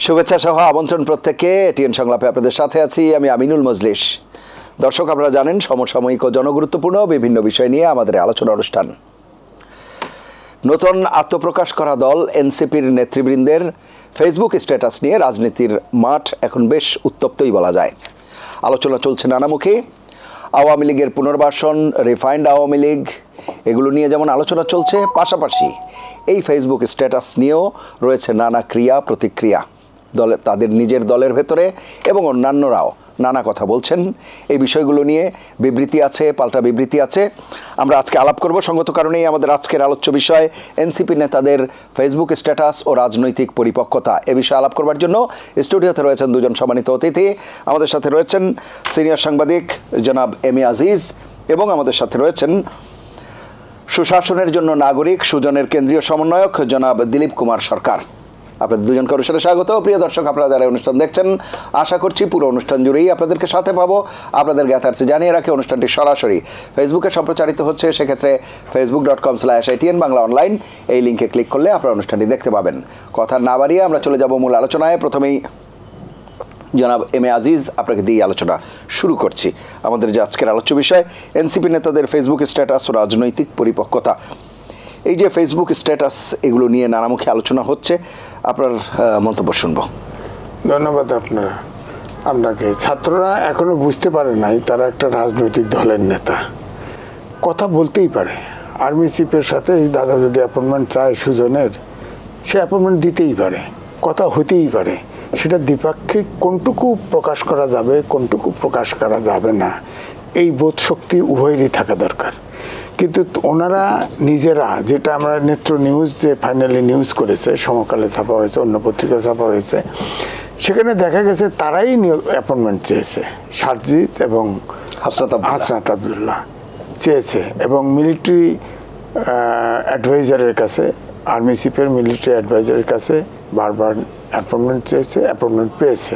শুভেচ্ছা সহ আমন্ত্রণ প্রত্যেককে। এটিএন সংলাপে আপনাদের সাথে আছি আমি আমিনুল মজলিস। দর্শক, আপনারা জানেন সমসাময়িক ও জনগুরুত্বপূর্ণ বিভিন্ন বিষয় নিয়ে আমাদের আলোচনা অনুষ্ঠান। নতুন আত্মপ্রকাশ করা দল এনসিপির নেতৃবৃন্দের ফেসবুক স্ট্যাটাস নিয়ে রাজনীতির মাঠ এখন বেশ উত্তপ্তই বলা যায়। আলোচনা চলছে নানামুখী। আওয়ামী লীগের পুনর্বাসন, রিফাইন্ড আওয়ামী লীগ, এগুলো নিয়ে যেমন আলোচনা চলছে, পাশাপাশি এই ফেসবুক স্ট্যাটাস নিয়েও রয়েছে নানা ক্রিয়া প্রতিক্রিয়া। তাদের নিজের দলের ভেতরে এবং অন্যান্যরাও নানা কথা বলছেন। এই বিষয়গুলো নিয়ে বিবৃতি আছে, পাল্টা বিবৃতি আছে। আমরা আজকে আলাপ করব। সঙ্গত কারণেই আমাদের আজকের আলোচ্য বিষয় এনসিপি নেতাদের ফেসবুক স্ট্যাটাস ও রাজনৈতিক পরিপক্কতা। এ বিষয়ে আলাপ করবার জন্য স্টুডিওতে রয়েছেন দুজন সম্মানিত অতিথি। আমাদের সাথে রয়েছেন সিনিয়র সাংবাদিক জনাব এম এ আজিজ এবং আমাদের সাথে রয়েছেন সুশাসনের জন্য নাগরিক সুজনের কেন্দ্রীয় সমন্বয়ক জনাব দিলীপ কুমার সরকার। আপনাদের দুজনকে অনুষ্ঠানে স্বাগত। প্রিয় দর্শক, আপনারা যারা অনুষ্ঠান দেখছেন, আশা করছি পুরো অনুষ্ঠান জুড়েই আপনাদেরকে সাথে পাবো। আপনাদের জ্ঞাতার্থে জানিয়ে রাখি, অনুষ্ঠানটি সরাসরি ফেসবুকে সম্প্রচারিত হচ্ছে। সেক্ষেত্রে facebook.com/ATN বাংলা অনলাইন এই লিঙ্কে ক্লিক করলে আপনারা অনুষ্ঠানটি দেখতে পাবেন। কথা না বাড়িয়ে আমরা চলে যাব মূল আলোচনায়। প্রথমেই জনাব এম এ আজিজ, আপনাকে দিয়ে আলোচনা শুরু করছি। আমাদের যে আজকের আলোচ্য বিষয় এনসিপি নেতাদের ফেসবুক স্ট্যাটাস ও রাজনৈতিক পরিপক্কতা। এই যে ফেসবুক স্ট্যাটাস, এগুলো নিয়ে নানামুখী আলোচনা হচ্ছে, আপনার মন্তব্য শুনবো। ধন্যবাদ আপনাকে। ছাত্ররা এখনো বুঝতে পারে নাই তারা একটা রাজনৈতিক দলের নেতা। কথা বলতেই পারে। আর্মি চিফের সাথে এই দাদা যদি অ্যাপয়েন্টমেন্ট চায় সুজনের, সে অ্যাপয়েন্টমেন্ট দিতেই পারে, কথা হতেই পারে। সেটা দ্বিপাক্ষিক কোনটুকু প্রকাশ করা যাবে, কোনটুকু প্রকাশ করা যাবে না, এই বোধ শক্তি উভয়েরই থাকা দরকার। কিন্তু ওনারা নিজেরা, যেটা আমরা নেত্র নিউজ যে ফাইনালি নিউজ করেছে, সমকালে ছাপা হয়েছে, অন্য পত্রিকা ছাপা হয়েছে, সেখানে দেখা গেছে তারাই অ্যাপয়েন্টমেন্ট চেয়েছে। সারজিৎ এবং হাসনাত আবদুল্লাহ চেয়েছে এবং মিলিটারি অ্যাডভাইজারের কাছে, আর্মি চিফের মিলিটারি অ্যাডভাইজারের কাছে বারবার অ্যাপয়েন্টমেন্ট চেয়েছে, অ্যাপয়েন্টমেন্ট পেয়েছে,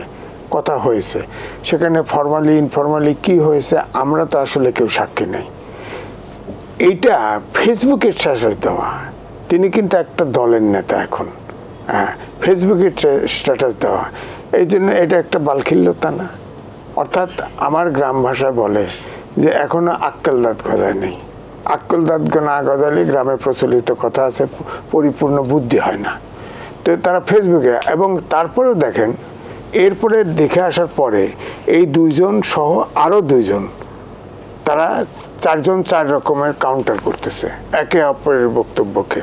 কথা হয়েছে। সেখানে ফর্মালি ইনফর্মালি কি হয়েছে আমরা তো আসলে কেউ সাক্ষী নেই। এইটা ফেসবুকের স্ট্যাটাস দেওয়া, তিনি কিন্তু একটা দলের নেতা এখন, ফেসবুকের স্ট্যাটাস দেওয়া, এই জন্য এটা একটা বালখিল্যতা না? অর্থাৎ আমার গ্রাম ভাষায় বলে যে এখনো আক্কেল দাঁত গজায় নেই। আক্কেল দাঁত না গজালে গ্রামে প্রচলিত কথা আছে, পরিপূর্ণ বুদ্ধি হয় না। তো তারা ফেসবুকে, এবং তারপরেও দেখেন এরপরে দেখে আসার পরে এই দুইজন সহ আরও দুইজন, তারা চারজন চার রকমের কাউন্টার করতেছে একে অপরের বক্তব্যকে।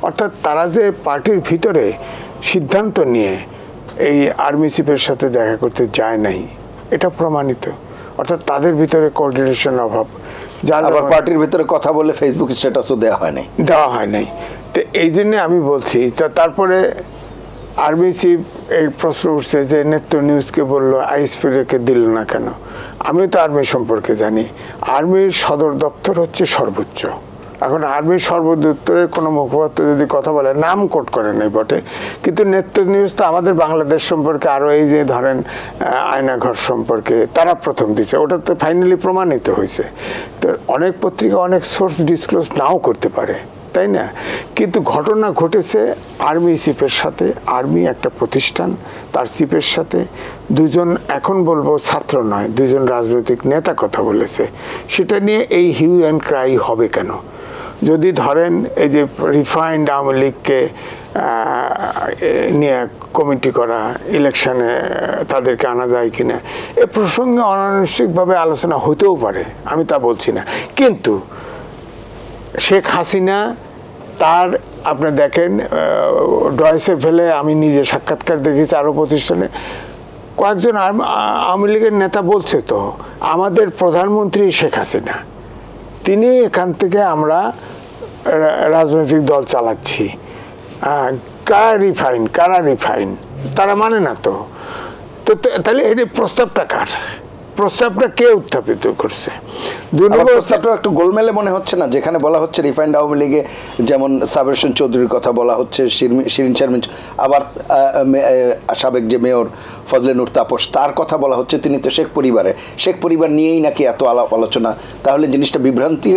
অর্থাৎ তারা যে পার্টির ভিতরে সিদ্ধান্ত নিয়ে এই আর্মি চিফের সাথে দেখা করতে যায় নাই, এটা প্রমাণিত। অর্থাৎ তাদের ভিতরে কোঅর্ডিনেশন অভাব, যার পার্টির ভিতরে কথা বলে ফেসবুক স্ট্যাটাসও দেওয়া হয় নাই। তো এই জন্যে আমি বলছি। তারপরে আর্মি চিফ এই প্রশ্ন উঠছে যে নেত্র নিউজকে বললো আইএসপি রেখে দিল না কেন? আমি তো আর্মি সম্পর্কে জানি, আর্মির সদর দপ্তর হচ্ছে সর্বোচ্চ। এখন আর্মির সর্বদপ্তরের কোনো মুখপাত্র যদি কথা বলে, নাম কোট করে নাই বটে, কিন্তু নেত্র নিউজ তো আমাদের বাংলাদেশ সম্পর্কে, আরও এই যে ধরেন আয়নাঘর সম্পর্কে তারা প্রথম দিচ্ছে, ওটা তো ফাইনালি প্রমাণিত হয়েছে। তো অনেক পত্রিকা অনেক সোর্স ডিসক্লোজ নাও করতে পারে, তাই না? কিন্তু ঘটনা ঘটেছে আর্মি চিফের সাথে, আর্মি একটা প্রতিষ্ঠান, তার চিফের সাথে দুজন, এখন বলবো ছাত্র নয়, দুজন রাজনৈতিক নেতা কথা বলেছে। সেটা নিয়ে এই হিউ অ্যান্ড ক্রাই হবে কেন? যদি ধরেন এই যে রিফাইন্ড আওয়ামী লীগকে নিয়ে কমিটি করা, ইলেকশনে তাদেরকে আনা যায় কিনা, এ প্রসঙ্গে অনানুষ্ঠানিকভাবে আলোচনা হতেও পারে, আমি তা বলছি না। কিন্তু শেখ হাসিনা তার, আপনি দেখেন ডয়েসে ফেলে আমি নিজে সাক্ষাৎকার দেখেছি, আরও প্রতিষ্ঠানে কয়েকজন আওয়ামী লীগের নেতা বলছে তো আমাদের প্রধানমন্ত্রী শেখ হাসিনা, তিনি এখান থেকে আমরা রাজনৈতিক দল চালাচ্ছি। কারা রিফাইন তারা মানে না তো। তাহলে এই প্রস্তাবটা কার? প্রস্তাবটা কে উত্থাপিত করছে? প্রস্তাবটা একটু গোলমেলে মনে হচ্ছে না? যেখানে বলা হচ্ছে রিফাইন্ড আওয়ামী লীগে যেমন সাবের হোসেন চৌধুরীর কথা বলা হচ্ছে, শিরিন শারমিন, আবার সাবেক যে মেয়র ফজলে নূর তাপস, তার কথা বলা হচ্ছে। তিনি তো শেখ পরিবার নিয়েই নাকি এত আলাপ আলোচনা। তাহলে জিনিসটা বিভ্রান্তি।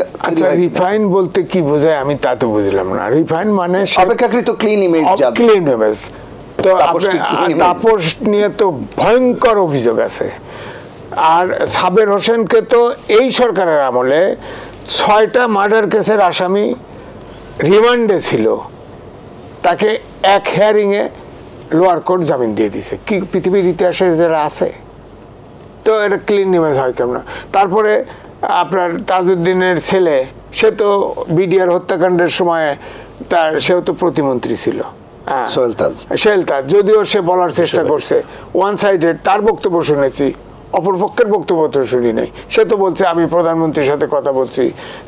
রিফাইন বলতে কি বোঝায় আমি তা তো বুঝলাম না। রিফাইন মানে অপেক্ষাকৃত ক্লিন ইমেজ। তো তাপস নিয়ে তো ভয়ঙ্কর অভিযোগ আছে। আর সাবের হোসেনকে তো এই সরকারের আমলে 6টা মার্ডার কেসের আসামি রিমান্ডে ছিল, তাকে এক হিয়ারিংয়ে লোয়ার কোর্ট জামিন দিয়ে দিছে। কি পৃথিবীর ইতিহাসে যারা আছে? তো এটা ক্লিন ইমেজ হয় কেমন? তারপরে আপনার তাজউদ্দিনের ছেলে, সে তো বিডিআর হত্যাকাণ্ডের সময় সেও তো প্রতিমন্ত্রী ছিল, সোহেল তাজ, যদিও সে বলার চেষ্টা করছে ওয়ান সাইডেড, তার বক্তব্য শুনেছি, অপরপক্ষের বক্তব্য তো শুনি নাই। সে তো বলছে আমি প্রধানমন্ত্রীর সাথে কথা বলছি,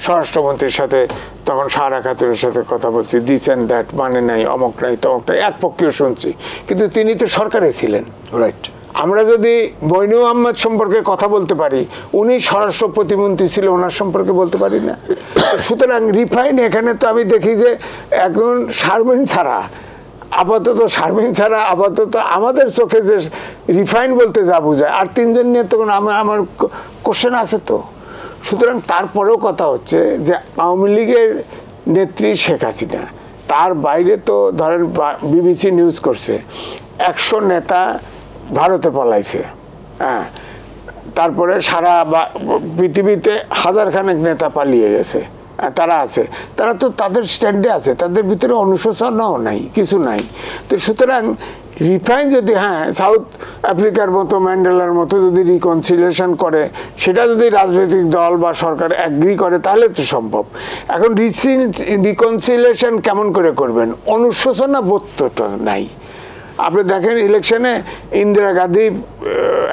স্বরাষ্ট্রমন্ত্রীর সাথে, তখন সারা খাতুনের সাথে কথা বলছি, দিস অ্যান্ড দ্যাট, মানে নাই, অমক নাই, তমক নাই, এক পক্ষীয় শুনছি, কিন্তু তিনি তো সরকারে ছিলেন। রাইট। আমরা যদি মইনু আহমেদ সম্পর্কে কথা বলতে পারি, উনি স্বরাষ্ট্র প্রতিমন্ত্রী ছিল, ওনার সম্পর্কে বলতে পারি না? সুতরাং রিফাইন এখানে তো আমি দেখি যে একজন শারমিন ছাড়া, আপাতত আমাদের চোখে যে রিফাইন বলতে যা বোঝায়, আর 3জন নিয়ে তখন আমার কোশ্চেন আছে তো। সুতরাং তারপরেও কথা হচ্ছে যে আওয়ামী লীগের নেত্রী শেখ হাসিনা, তার বাইরে তো ধরেন বিবিসি নিউজ করছে 100 নেতা ভারতে পলাইছে, হ্যাঁ, তারপরে সারা পৃথিবীতে 1000 খানেক নেতা পালিয়ে গেছে, তারা আছে, তারা তো তাদের স্ট্যান্ডে আছে, তাদের ভিতরে অনুশোচনাও নাই, কিছু নাই। তো সুতরাং রিফাইন যদি, হ্যাঁ, সাউথ আফ্রিকার মতো, ম্যান্ডেলার মতো যদি রিকনসিলিয়েশন করে, সেটা যদি রাজনৈতিক দল বা সরকার অ্যাগ্রি করে, তাহলে তো সম্ভব। এখন রিকনসিলিয়েশন কেমন করে করবেন? অনুশোচনা বোধ তো নাই। আপনি দেখেন ইলেকশনে ইন্দিরা গান্ধী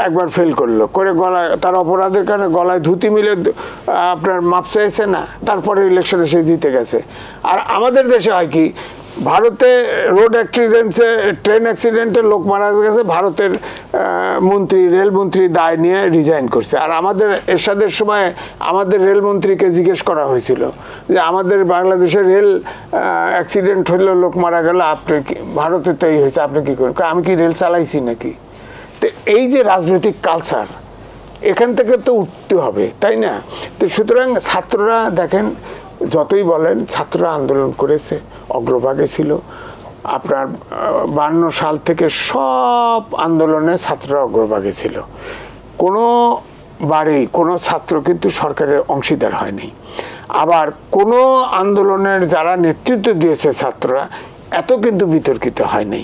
একবার ফেল করলো, করে গলায়, তার অপরাধের কারণে গলায় ধুতি মিলে আপনার মাপ চাইছে না, তারপরে ইলেকশনে সে জিতে গেছে। আর আমাদের দেশে হয় কি, ভারতে রোড অ্যাক্সিডেন্টে, ট্রেন অ্যাক্সিডেন্টে লোক মারা গেছে, ভারতের মন্ত্রী, রেলমন্ত্রী দায় নিয়ে রিজাইন করছে। আর আমাদের এরশাদের সময় আমাদের রেলমন্ত্রীকে জিজ্ঞেস করা হয়েছিল যে আমাদের বাংলাদেশের রেল অ্যাক্সিডেন্ট হইলো, লোক মারা গেল, আপনি ভারতে তো এই হয়েছে, আপনি কী করেন? আমি কি রেল চালাইছি নাকি? তো এই যে রাজনৈতিক কালচার, এখান থেকে তো উঠতে হবে, তাই না? তো সুতরাং ছাত্ররা দেখেন, যতই বলেন ছাত্ররা আন্দোলন করেছে, অগ্রভাগে ছিল। আপনার 52 সাল থেকে সব আন্দোলনে ছাত্ররা অগ্রভাগে ছিল। কোনোবারেই কোনো ছাত্র কিন্তু সরকারের অংশীদার হয়নি। আবার কোনো আন্দোলনের যারা নেতৃত্ব দিয়েছে ছাত্ররা, এত কিন্তু বিতর্কিত হয়নি।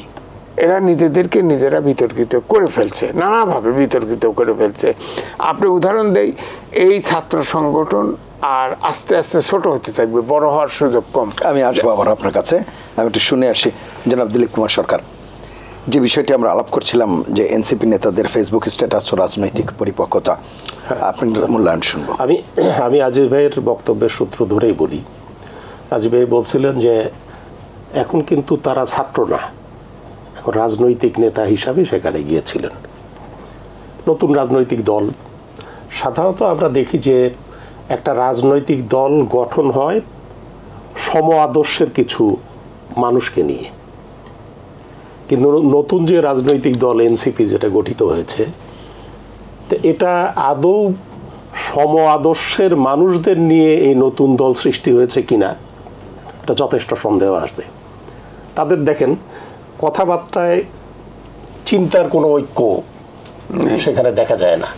এরা নিজেদেরকে নিজেরা বিতর্কিত করে ফেলছে, নানাভাবে বিতর্কিত করে ফেলছে। আপনি উদাহরণ দেই, এই ছাত্র সংগঠন আর আস্তে আস্তে ছোট হতে থাকবে, বড় হওয়ার সুযোগ কম। আমি আসবো আবার আপনার কাছে, আমি একটু শুনে আসি। জনাব দিলীপ কুমার সরকার, যে বিষয়টি আমরা আলাপ করছিলাম যে এনসিপি নেতাদের ফেসবুক স্ট্যাটাস ও রাজনৈতিক পরিপক্কতা, আপনি মূল্যায়ন শুনবো। আমি আজিজ ভাইয়ের বক্তব্যের সূত্র ধরেই বলি। আজিজ ভাই বলছিলেন যে এখন কিন্তু তারা ছাত্র না, এখন রাজনৈতিক নেতা হিসাবে সেখানে গিয়েছিলেন। নতুন রাজনৈতিক দল, সাধারণত আমরা দেখি যে একটা রাজনৈতিক দল গঠন হয় সম আদর্শের কিছু মানুষকে নিয়ে, কিন্তু নতুন যে রাজনৈতিক দল এনসিপি যেটা গঠিত হয়েছে, তো এটা আদৌ সম আদর্শের মানুষদের নিয়ে এই নতুন দল সৃষ্টি হয়েছে কিনা এটা যথেষ্ট সন্দেহ আসছে। তাদের দেখেন কথাবার্তায় চিন্তার কোনো ঐক্য সেখানে দেখা যায় না,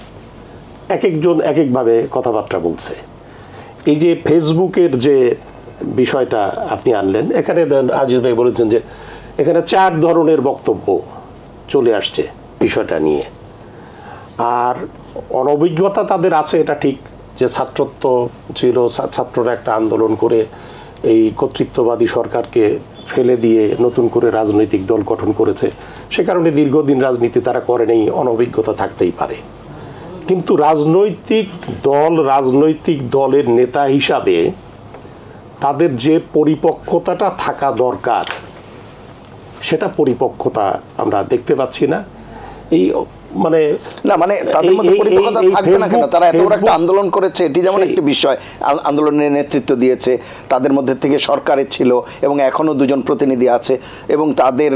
এক একজন এক একভাবে কথাবার্তা বলছে। এই যে ফেসবুকের যে বিষয়টা আপনি আনলেন, এখানে আজিজ ভাই বলেছেন যে এখানে 4 ধরনের বক্তব্য চলে আসছে বিষয়টা নিয়ে। আর অনভিজ্ঞতা তাদের আছে, এটা ঠিক, যে ছাত্রত্ব ছিল, ছাত্ররা একটা আন্দোলন করে এই কর্তৃত্ববাদী সরকারকে ফেলে দিয়ে নতুন করে রাজনৈতিক দল গঠন করেছে, সে কারণে দীর্ঘদিন রাজনীতি তারা করেনি, অনভিজ্ঞতা থাকতেই পারে। কিন্তু রাজনৈতিক দলের নেতা হিসাবে তাদের যে পরিপক্কতাটা থাকা দরকার, সেটা পরিপক্কতা আমরা দেখতে পাচ্ছি না। এই মানে তাদের মধ্যে পরিপক্কতা থাকবে না কেন? তারা এত বড় একটা আন্দোলন করেছে, এটি যেমন একটি বিষয়, আন্দোলনের নেতৃত্ব দিয়েছে, তাদের মধ্যে থেকে সরকারের ছিল এবং এখনো 2জন প্রতিনিধি আছে, এবং তাদের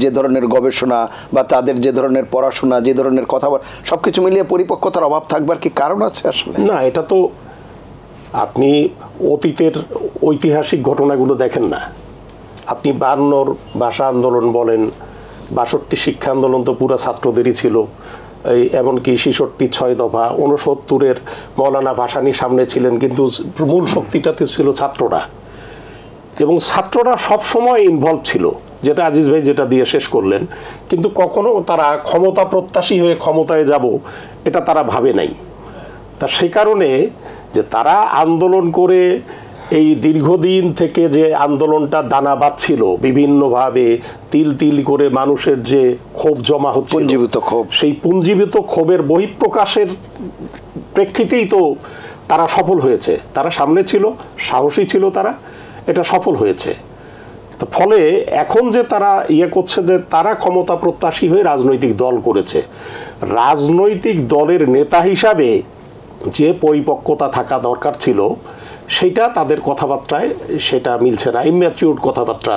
যে ধরনের গবেষণা বা তাদের যে ধরনের পড়াশোনা, যে ধরনের কথাবার্তা, সবকিছু মিলিয়ে পরিপক্কতার অভাব থাকবার কি কারণ আছে আসলে? না, এটা তো আপনি অতীতের ঐতিহাসিক ঘটনাগুলো দেখেন না। আপনি 52 ভাষা আন্দোলন বলেন, 62 শিক্ষা আন্দোলন তো পুরা ছাত্রদেরই ছিল, এই এমনকি 66 6 দফা, 69 মৌলানা ভাসানী সামনে ছিলেন, কিন্তু মূল শক্তিটাতে ছিল ছাত্ররা, এবং ছাত্ররা সবসময় ইনভলভ ছিল, যেটা আজিজ ভাই যেটা দিয়ে শেষ করলেন। কিন্তু কখনো তারা ক্ষমতা প্রত্যাশী হয়ে ক্ষমতায় যাব এটা তারা ভাবে নাই। তা সে কারণে যে তারা আন্দোলন করে এই দীর্ঘদিন থেকে যে আন্দোলনটা দানা বাঁধছিল, বিভিন্নভাবে তিল তিল করে মানুষের যে ক্ষোভ জমা হচ্ছে, পুঞ্জীভূত ক্ষোভ, সেই পুঞ্জীভূত ক্ষোভের বহিঃপ্রকাশের প্রেক্ষিতেই তো তারা সফল হয়েছে। তারা সামনে ছিল, সাহসী ছিল, তারা এটা সফল হয়েছে। তো ফলে এখন যে তারা করছে যে তারা ক্ষমতা প্রত্যাশী হয়ে রাজনৈতিক দল করেছে, রাজনৈতিক দলের নেতা হিসাবে যে পরিপক্কতা থাকা দরকার ছিল সেটা তাদের কথাবার্তায় সেটা মিলছে না। ইম্যাচিউরড কথাবার্তা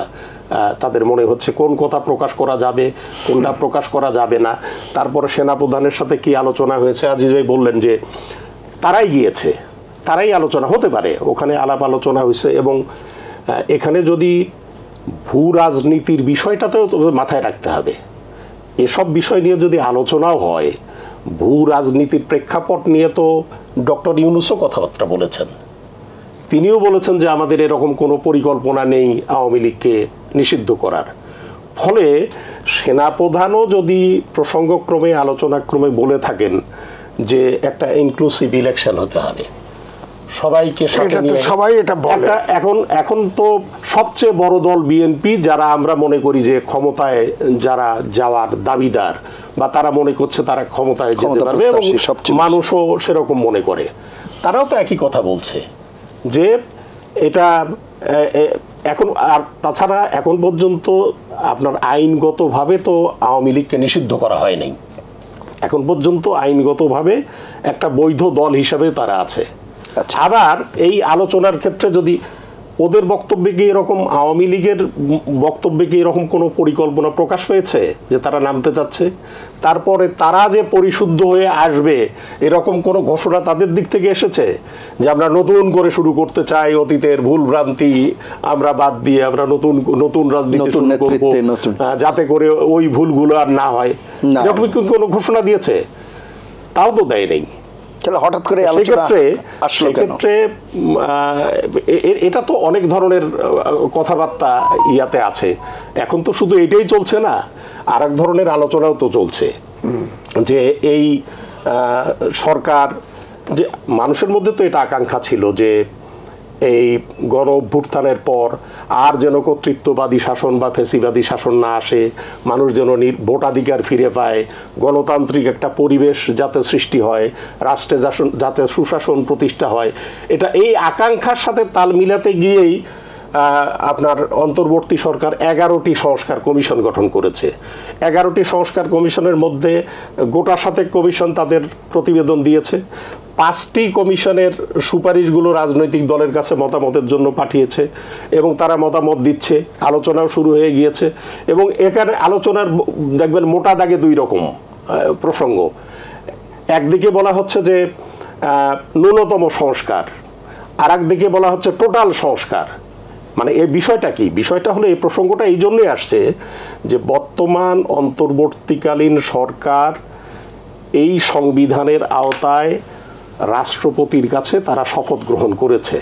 তাদের মনে হচ্ছে, কোন কথা প্রকাশ করা যাবে, কোনটা প্রকাশ করা যাবে না। তারপরে সেনাপ্রধানের সাথে কি আলোচনা হয়েছে, আজিজ ভাই বললেন যে তারাই গিয়েছে, তারাই আলোচনা হতে পারে, ওখানে আলাপ আলোচনা হয়েছে। এবং এখানে যদি ভূ রাজনীতির বিষয়টাতেও মাথায় রাখতে হবে, এসব বিষয় নিয়ে যদি আলোচনাও হয়, ভূ রাজনীতির প্রেক্ষাপট নিয়ে তো ডক্টর ইউনূসও কথাবার্তা বলেছেন। তিনিও বলেছেন যে আমাদের এরকম কোনো পরিকল্পনা নেই আওয়ামী লীগকে নিষিদ্ধ করার। ফলে সেনাপ্রধানও যদি প্রসঙ্গক্রমে আলোচনাক্রমে বলে থাকেন যে একটা ইনক্লুসিভ ইলেকশন হতে হবে, সবাইকে সাথে নিয়ে, সবাই এটা বলে। এখন তো সবচেয়ে বড় দল বিএনপি, যারা আমরা মনে করি যে ক্ষমতায় যারা যাওয়ার দাবিদার, বা তারা মনে করছে তারা ক্ষমতায় যেতে পারবে, এবং মানুষও সেরকম মনে করে, তারাও তো একই কথা বলছে যে এটা এখন। আর তাছাড়া এখন পর্যন্ত আপনার আইনগতভাবে তো আওয়ামী লীগকে নিষিদ্ধ করা হয় নাই, এখন পর্যন্ত আইনগতভাবে একটা বৈধ দল হিসাবে তারা আছে। আবার এই আলোচনার ক্ষেত্রে যদি ওদের বক্তব্যে কি এরকম, আওয়ামী লীগের বক্তব্যে কি এরকম কোনো পরিকল্পনা প্রকাশ পেয়েছে যে তারা নামতে চাচ্ছে, তারপরে তারা যে পরিশুদ্ধ হয়ে আসবে এরকম কোনো ঘোষণা তাদের দিক থেকে এসেছে যে আমরা নতুন করে শুরু করতে চাই, অতীতের ভুল ভ্রান্তি আমরা বাদ দিয়ে আমরা নতুন রাজনীতি শুরু করব, যাতে করে ওই ভুলগুলো আর না হয়, এরকম কোনো ঘোষণা দিয়েছে? তাও তো দেয় নেই। হঠাৎ করে সেক্ষেত্রে এটা তো অনেক ধরনের কথাবার্তা ইয়াতে আছে। এখন তো শুধু এটাই চলছে না, আর এক ধরনের আলোচনাও তো চলছে যে এই সরকার, যে মানুষের মধ্যে তো এটা আকাঙ্ক্ষা ছিল যে এই গণ অভ্যুত্থানের পর আর যেন কর্তৃত্ববাদী শাসন বা ফেসিবাদী শাসন না আসে, মানুষ যেন ভোটাধিকার ফিরে পায়, গণতান্ত্রিক একটা পরিবেশ যাতে সৃষ্টি হয়, রাষ্ট্রে যাতে সুশাসন প্রতিষ্ঠা হয়। এটা এই আকাঙ্ক্ষার সাথে তাল মিলাতে গিয়েই আপনার অন্তর্বর্তী সরকার 11টি সংস্কার কমিশন গঠন করেছে। 11টি সংস্কার কমিশনের মধ্যে গোটা 7 কমিশন তাদের প্রতিবেদন দিয়েছে। 5টি কমিশনের সুপারিশগুলো রাজনৈতিক দলের কাছে মতামতের জন্য পাঠিয়েছে এবং তারা মতামত দিচ্ছে, আলোচনাও শুরু হয়ে গিয়েছে। এবং এখানে আলোচনার দেখবেন মোটা দাগে 2 রকম প্রসঙ্গ। একদিকে বলা হচ্ছে যে ন্যূনতম সংস্কার, আর একদিকে বলা হচ্ছে টোটাল সংস্কার। মানে এই বিষয়টা কি? বিষয়টা হলো, এই প্রসঙ্গটা এই জন্যই আসছে যে বর্তমান অন্তর্বর্তীকালীন সরকার এই সংবিধানের আওতায় রাষ্ট্রপতির কাছে তারা শপথ গ্রহণ করেছে।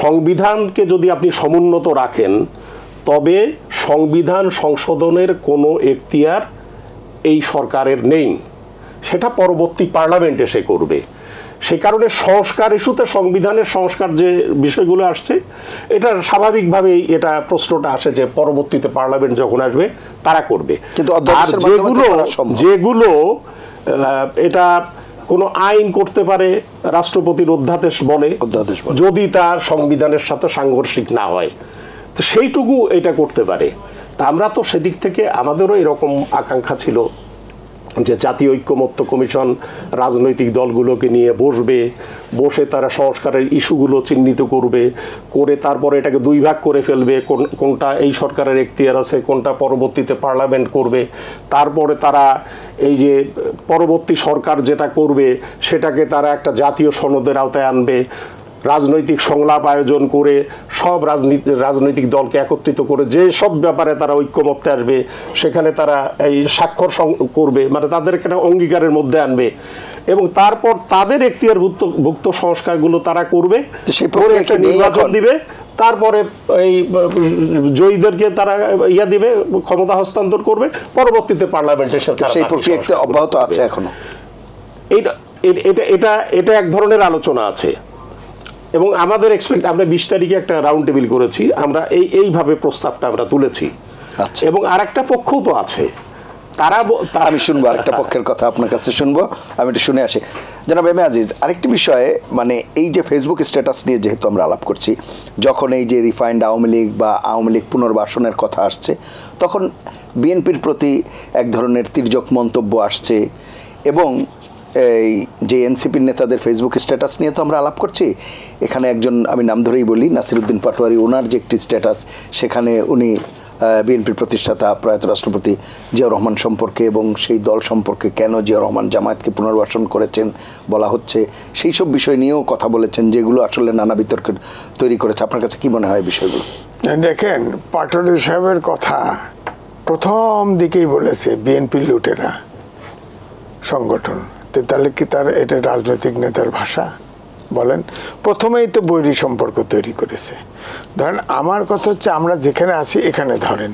সংবিধানকে যদি আপনি সমুন্নত রাখেন তবে সংবিধান সংশোধনের কোনো এখতিয়ার এই সরকারের নেই, সেটা পরবর্তী পার্লামেন্ট এসে করবে। সে কারণে সংস্কার ইস্যুতে সংবিধানের সংস্কার যে বিষয়গুলো আসছে, এটা স্বাভাবিকভাবেই এটা প্রশ্নটা আসে যে পরবর্তীতে পার্লামেন্ট যখন আসবে তারা করবে। কিন্তু আর যেগুলো এটা কোনো আইন করতে পারে রাষ্ট্রপতির অধ্যাদেশ বলে, যদি তার সংবিধানের সাথে সাংঘর্ষিক না হয়, তো সেইটুকু এটা করতে পারে। তা আমরা তো সেদিক থেকে আমাদেরও এরকম আকাঙ্ক্ষা ছিল যে জাতীয় ঐক্যমত্য কমিশন রাজনৈতিক দলগুলোকে নিয়ে বসে তারা সংস্কারের ইস্যুগুলো চিহ্নিত করে তারপরে এটাকে 2 ভাগ করে ফেলবে, কোনটা এই সরকারের এখতিয়ার আছে, কোনটা পরবর্তীতে পার্লামেন্ট করবে। তারপরে তারা এই যে পরবর্তী সরকার যেটা করবে সেটাকে তারা একটা জাতীয় সনদের আওতায় আনবে, রাজনৈতিক সংলাপ আয়োজন করে সব রাজনৈতিক দলকে একত্রিত করে যে সব ব্যাপারে তারা ঐক্যমত্যে আসবে, সেখানে তারা এই স্বাক্ষর করবে, মানে তাদেরকে একটা অঙ্গীকারের মধ্যে আনবে এবং তারপর তাদের এখতিয়ারভুক্ত সংস্কারগুলো তারা করবে, করে একটা নির্বাচন দিবে, তারপরে এই জয়ীদেরকে তারা দিবে, ক্ষমতা হস্তান্তর করবে, পরবর্তীতে পার্লামেন্টের সাথে সেই প্রক্রিয়া অব্যাহত আছে এখনো। এটা এক ধরনের আলোচনা আছে এবং আমাদের আমরা 20 তারিখে একটা রাউন্ড টেবিল করেছি, আমরা এইভাবে প্রস্তাবটা আমরা তুলেছি। এবং আরেকটা পক্ষও তো আছে, আমি শুনবো আরেকটা পক্ষের কথা আপনার কাছে শুনবো, আমি একটু শুনে আসি। জনাব এম এ আজিজ, আরেকটি বিষয়ে, মানে এই যে ফেসবুক স্ট্যাটাস নিয়ে যেহেতু আমরা আলাপ করছি, যখন এই যে রিফাইন্ড আওয়ামী লীগ বা আওয়ামী লীগ পুনর্বাসনের কথা আসছে, তখন বিএনপির প্রতি এক ধরনের তির্যক মন্তব্য আসছে এবং এই যে এনসিপির নেতাদের ফেসবুক স্ট্যাটাস নিয়ে তো আমরা আলাপ করছি। এখানে একজন, আমি নাম ধরেই বলি, নাসিরউদ্দিন পাটোয়ারি, ওনার যে একটি স্ট্যাটাস, সেখানে উনি বিএনপির প্রতিষ্ঠাতা প্রয়াত রাষ্ট্রপতি জিয়াউর রহমান সম্পর্কে এবং সেই দল সম্পর্কে কেন জিয়াউর রহমান জামায়াতকে পুনর্বাসন করেছেন বলা হচ্ছে, সেই সব বিষয় নিয়েও কথা বলেছেন, যেগুলো আসলে নানা বিতর্ক তৈরি করেছে। আপনার কাছে কি মনে হয় বিষয়গুলো? দেখেন, পাটোয়ারি সাহেবের কথা প্রথম দিকেই বলেছে বিএনপি লুটেরা সংগঠন, তাহলে কি তার এটা রাজনৈতিক নেতার ভাষা? বলেন, প্রথমেই তো বৈরী সম্পর্ক তৈরি করেছে। ধরেন, আমার কথা হচ্ছে, আমরা যেখানে আছি এখানে ধরেন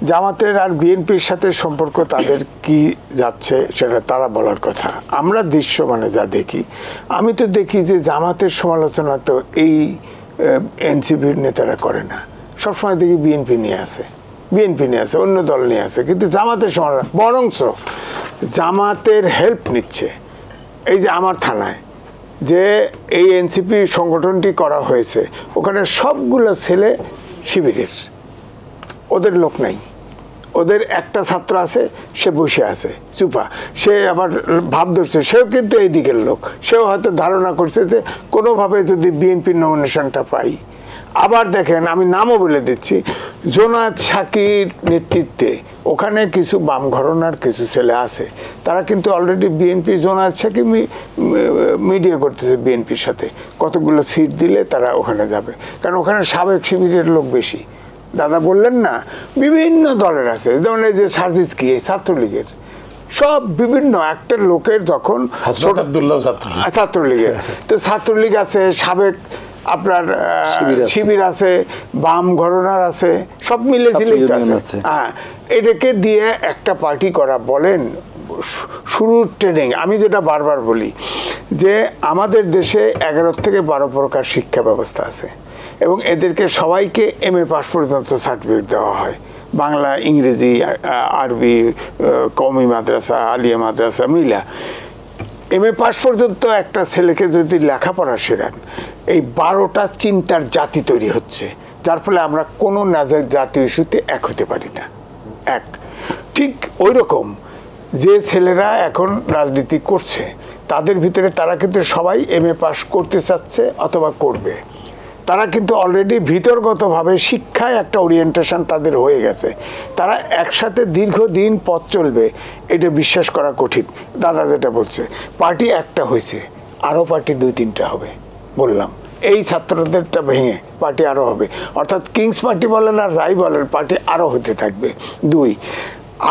জামাতের আর বিএনপির সাথে সম্পর্ক তাদের কি যাচ্ছে সেটা তারা বলার কথা। আমরা দৃশ্য মানে যা দেখি, আমি তো দেখি যে জামাতের সমালোচনা তো এই এনসিপির নেতারা করে না, সবসময় দেখি বিএনপি নিয়ে আসে, অন্য দল নিয়ে আসে, কিন্তু জামাতের সমালোচনা, বরঞ্চ জামাতের হেল্প নিচ্ছে। এই যে আমার থানায় যে এই এনসিপি সংগঠনটি করা হয়েছে, ওখানে সবগুলো ছেলে শিবিরের, ওদের লোক নাই, ওদের একটা ছাত্র আছে, সে বসে আছে চুপা, সে আবার ভাব ধরছে, সেও কিন্তু এই দিকের লোক, সেও হয়তো ধারণা করছে যে কোনোভাবে যদি বিএনপির নমিনেশনটা পাই। আবার দেখেন, আমি নামও বলে দিচ্ছি, জোনায়েদ সাকির নেতৃত্বে ওখানে কিছু বাম ঘরানার কিছু ছেলে আছে, তারা কিন্তু অলরেডি বিএনপি, জোনায়েদ সাকির মিডিয়া করতেছে বিএনপির সাথে, কতগুলো সিট দিলে তারা ওখানে যাবে, কারণ ওখানে সাবেক শিবিরের লোক বেশি। দাদা বললেন না, বিভিন্ন দলের আছে, যেমন এই যে সার্জিস কি, এই ছাত্রলীগের সব বিভিন্ন একটা লোকের, যখন ছাত্রলীগের, তো ছাত্রলীগ আছে, সাবেক আপনার শিবির আছে, বাম ঘরানার আছে, সব মিলে ঝিলেই আছে। হ্যাঁ, এটাকে দিয়ে একটা পার্টি করা, বলেন শুরুর ট্রেনিং। আমি যেটা বারবার বলি যে আমাদের দেশে 11 থেকে 12 প্রকার শিক্ষা ব্যবস্থা আছে এবং এদেরকে সবাইকে MA পাস পর্যন্ত সার্টিফিকেট দেওয়া হয়, বাংলা, ইংরেজি, আরবি, কওমি মাদ্রাসা, আলিয়া মাদ্রাসা মিলা। MA পাস পর্যন্ত একটা ছেলেকে যদি লেখাপড়া শেখান, এই 12টা চিন্তার জাতি তৈরি হচ্ছে, যার ফলে আমরা কোনো জাতীয় ইস্যুতে এক হতে পারি না। ঠিক ওই রকম যে ছেলেরা এখন রাজনীতি করছে, তাদের ভিতরে তারা কিন্তু সবাই MA পাস করতে চাচ্ছে অথবা করবে, তারা কিন্তু অলরেডি ভিতরগতভাবে শিক্ষায় একটা ওরিয়েন্টেশন তাদের হয়ে গেছে, তারা একসাথে দীর্ঘদিন পথ চলবে এটা বিশ্বাস করা কঠিন। দাদা যেটা বলছে, পার্টি একটা হয়েছে, আরও পার্টি 2-3টা হবে, বললাম এই ছাত্রদেরটা ভেঙে পার্টি আরও হবে, অর্থাৎ কিংস পার্টি বলেন আর যাই বলেন, পার্টি আরও হতে থাকবে। 2,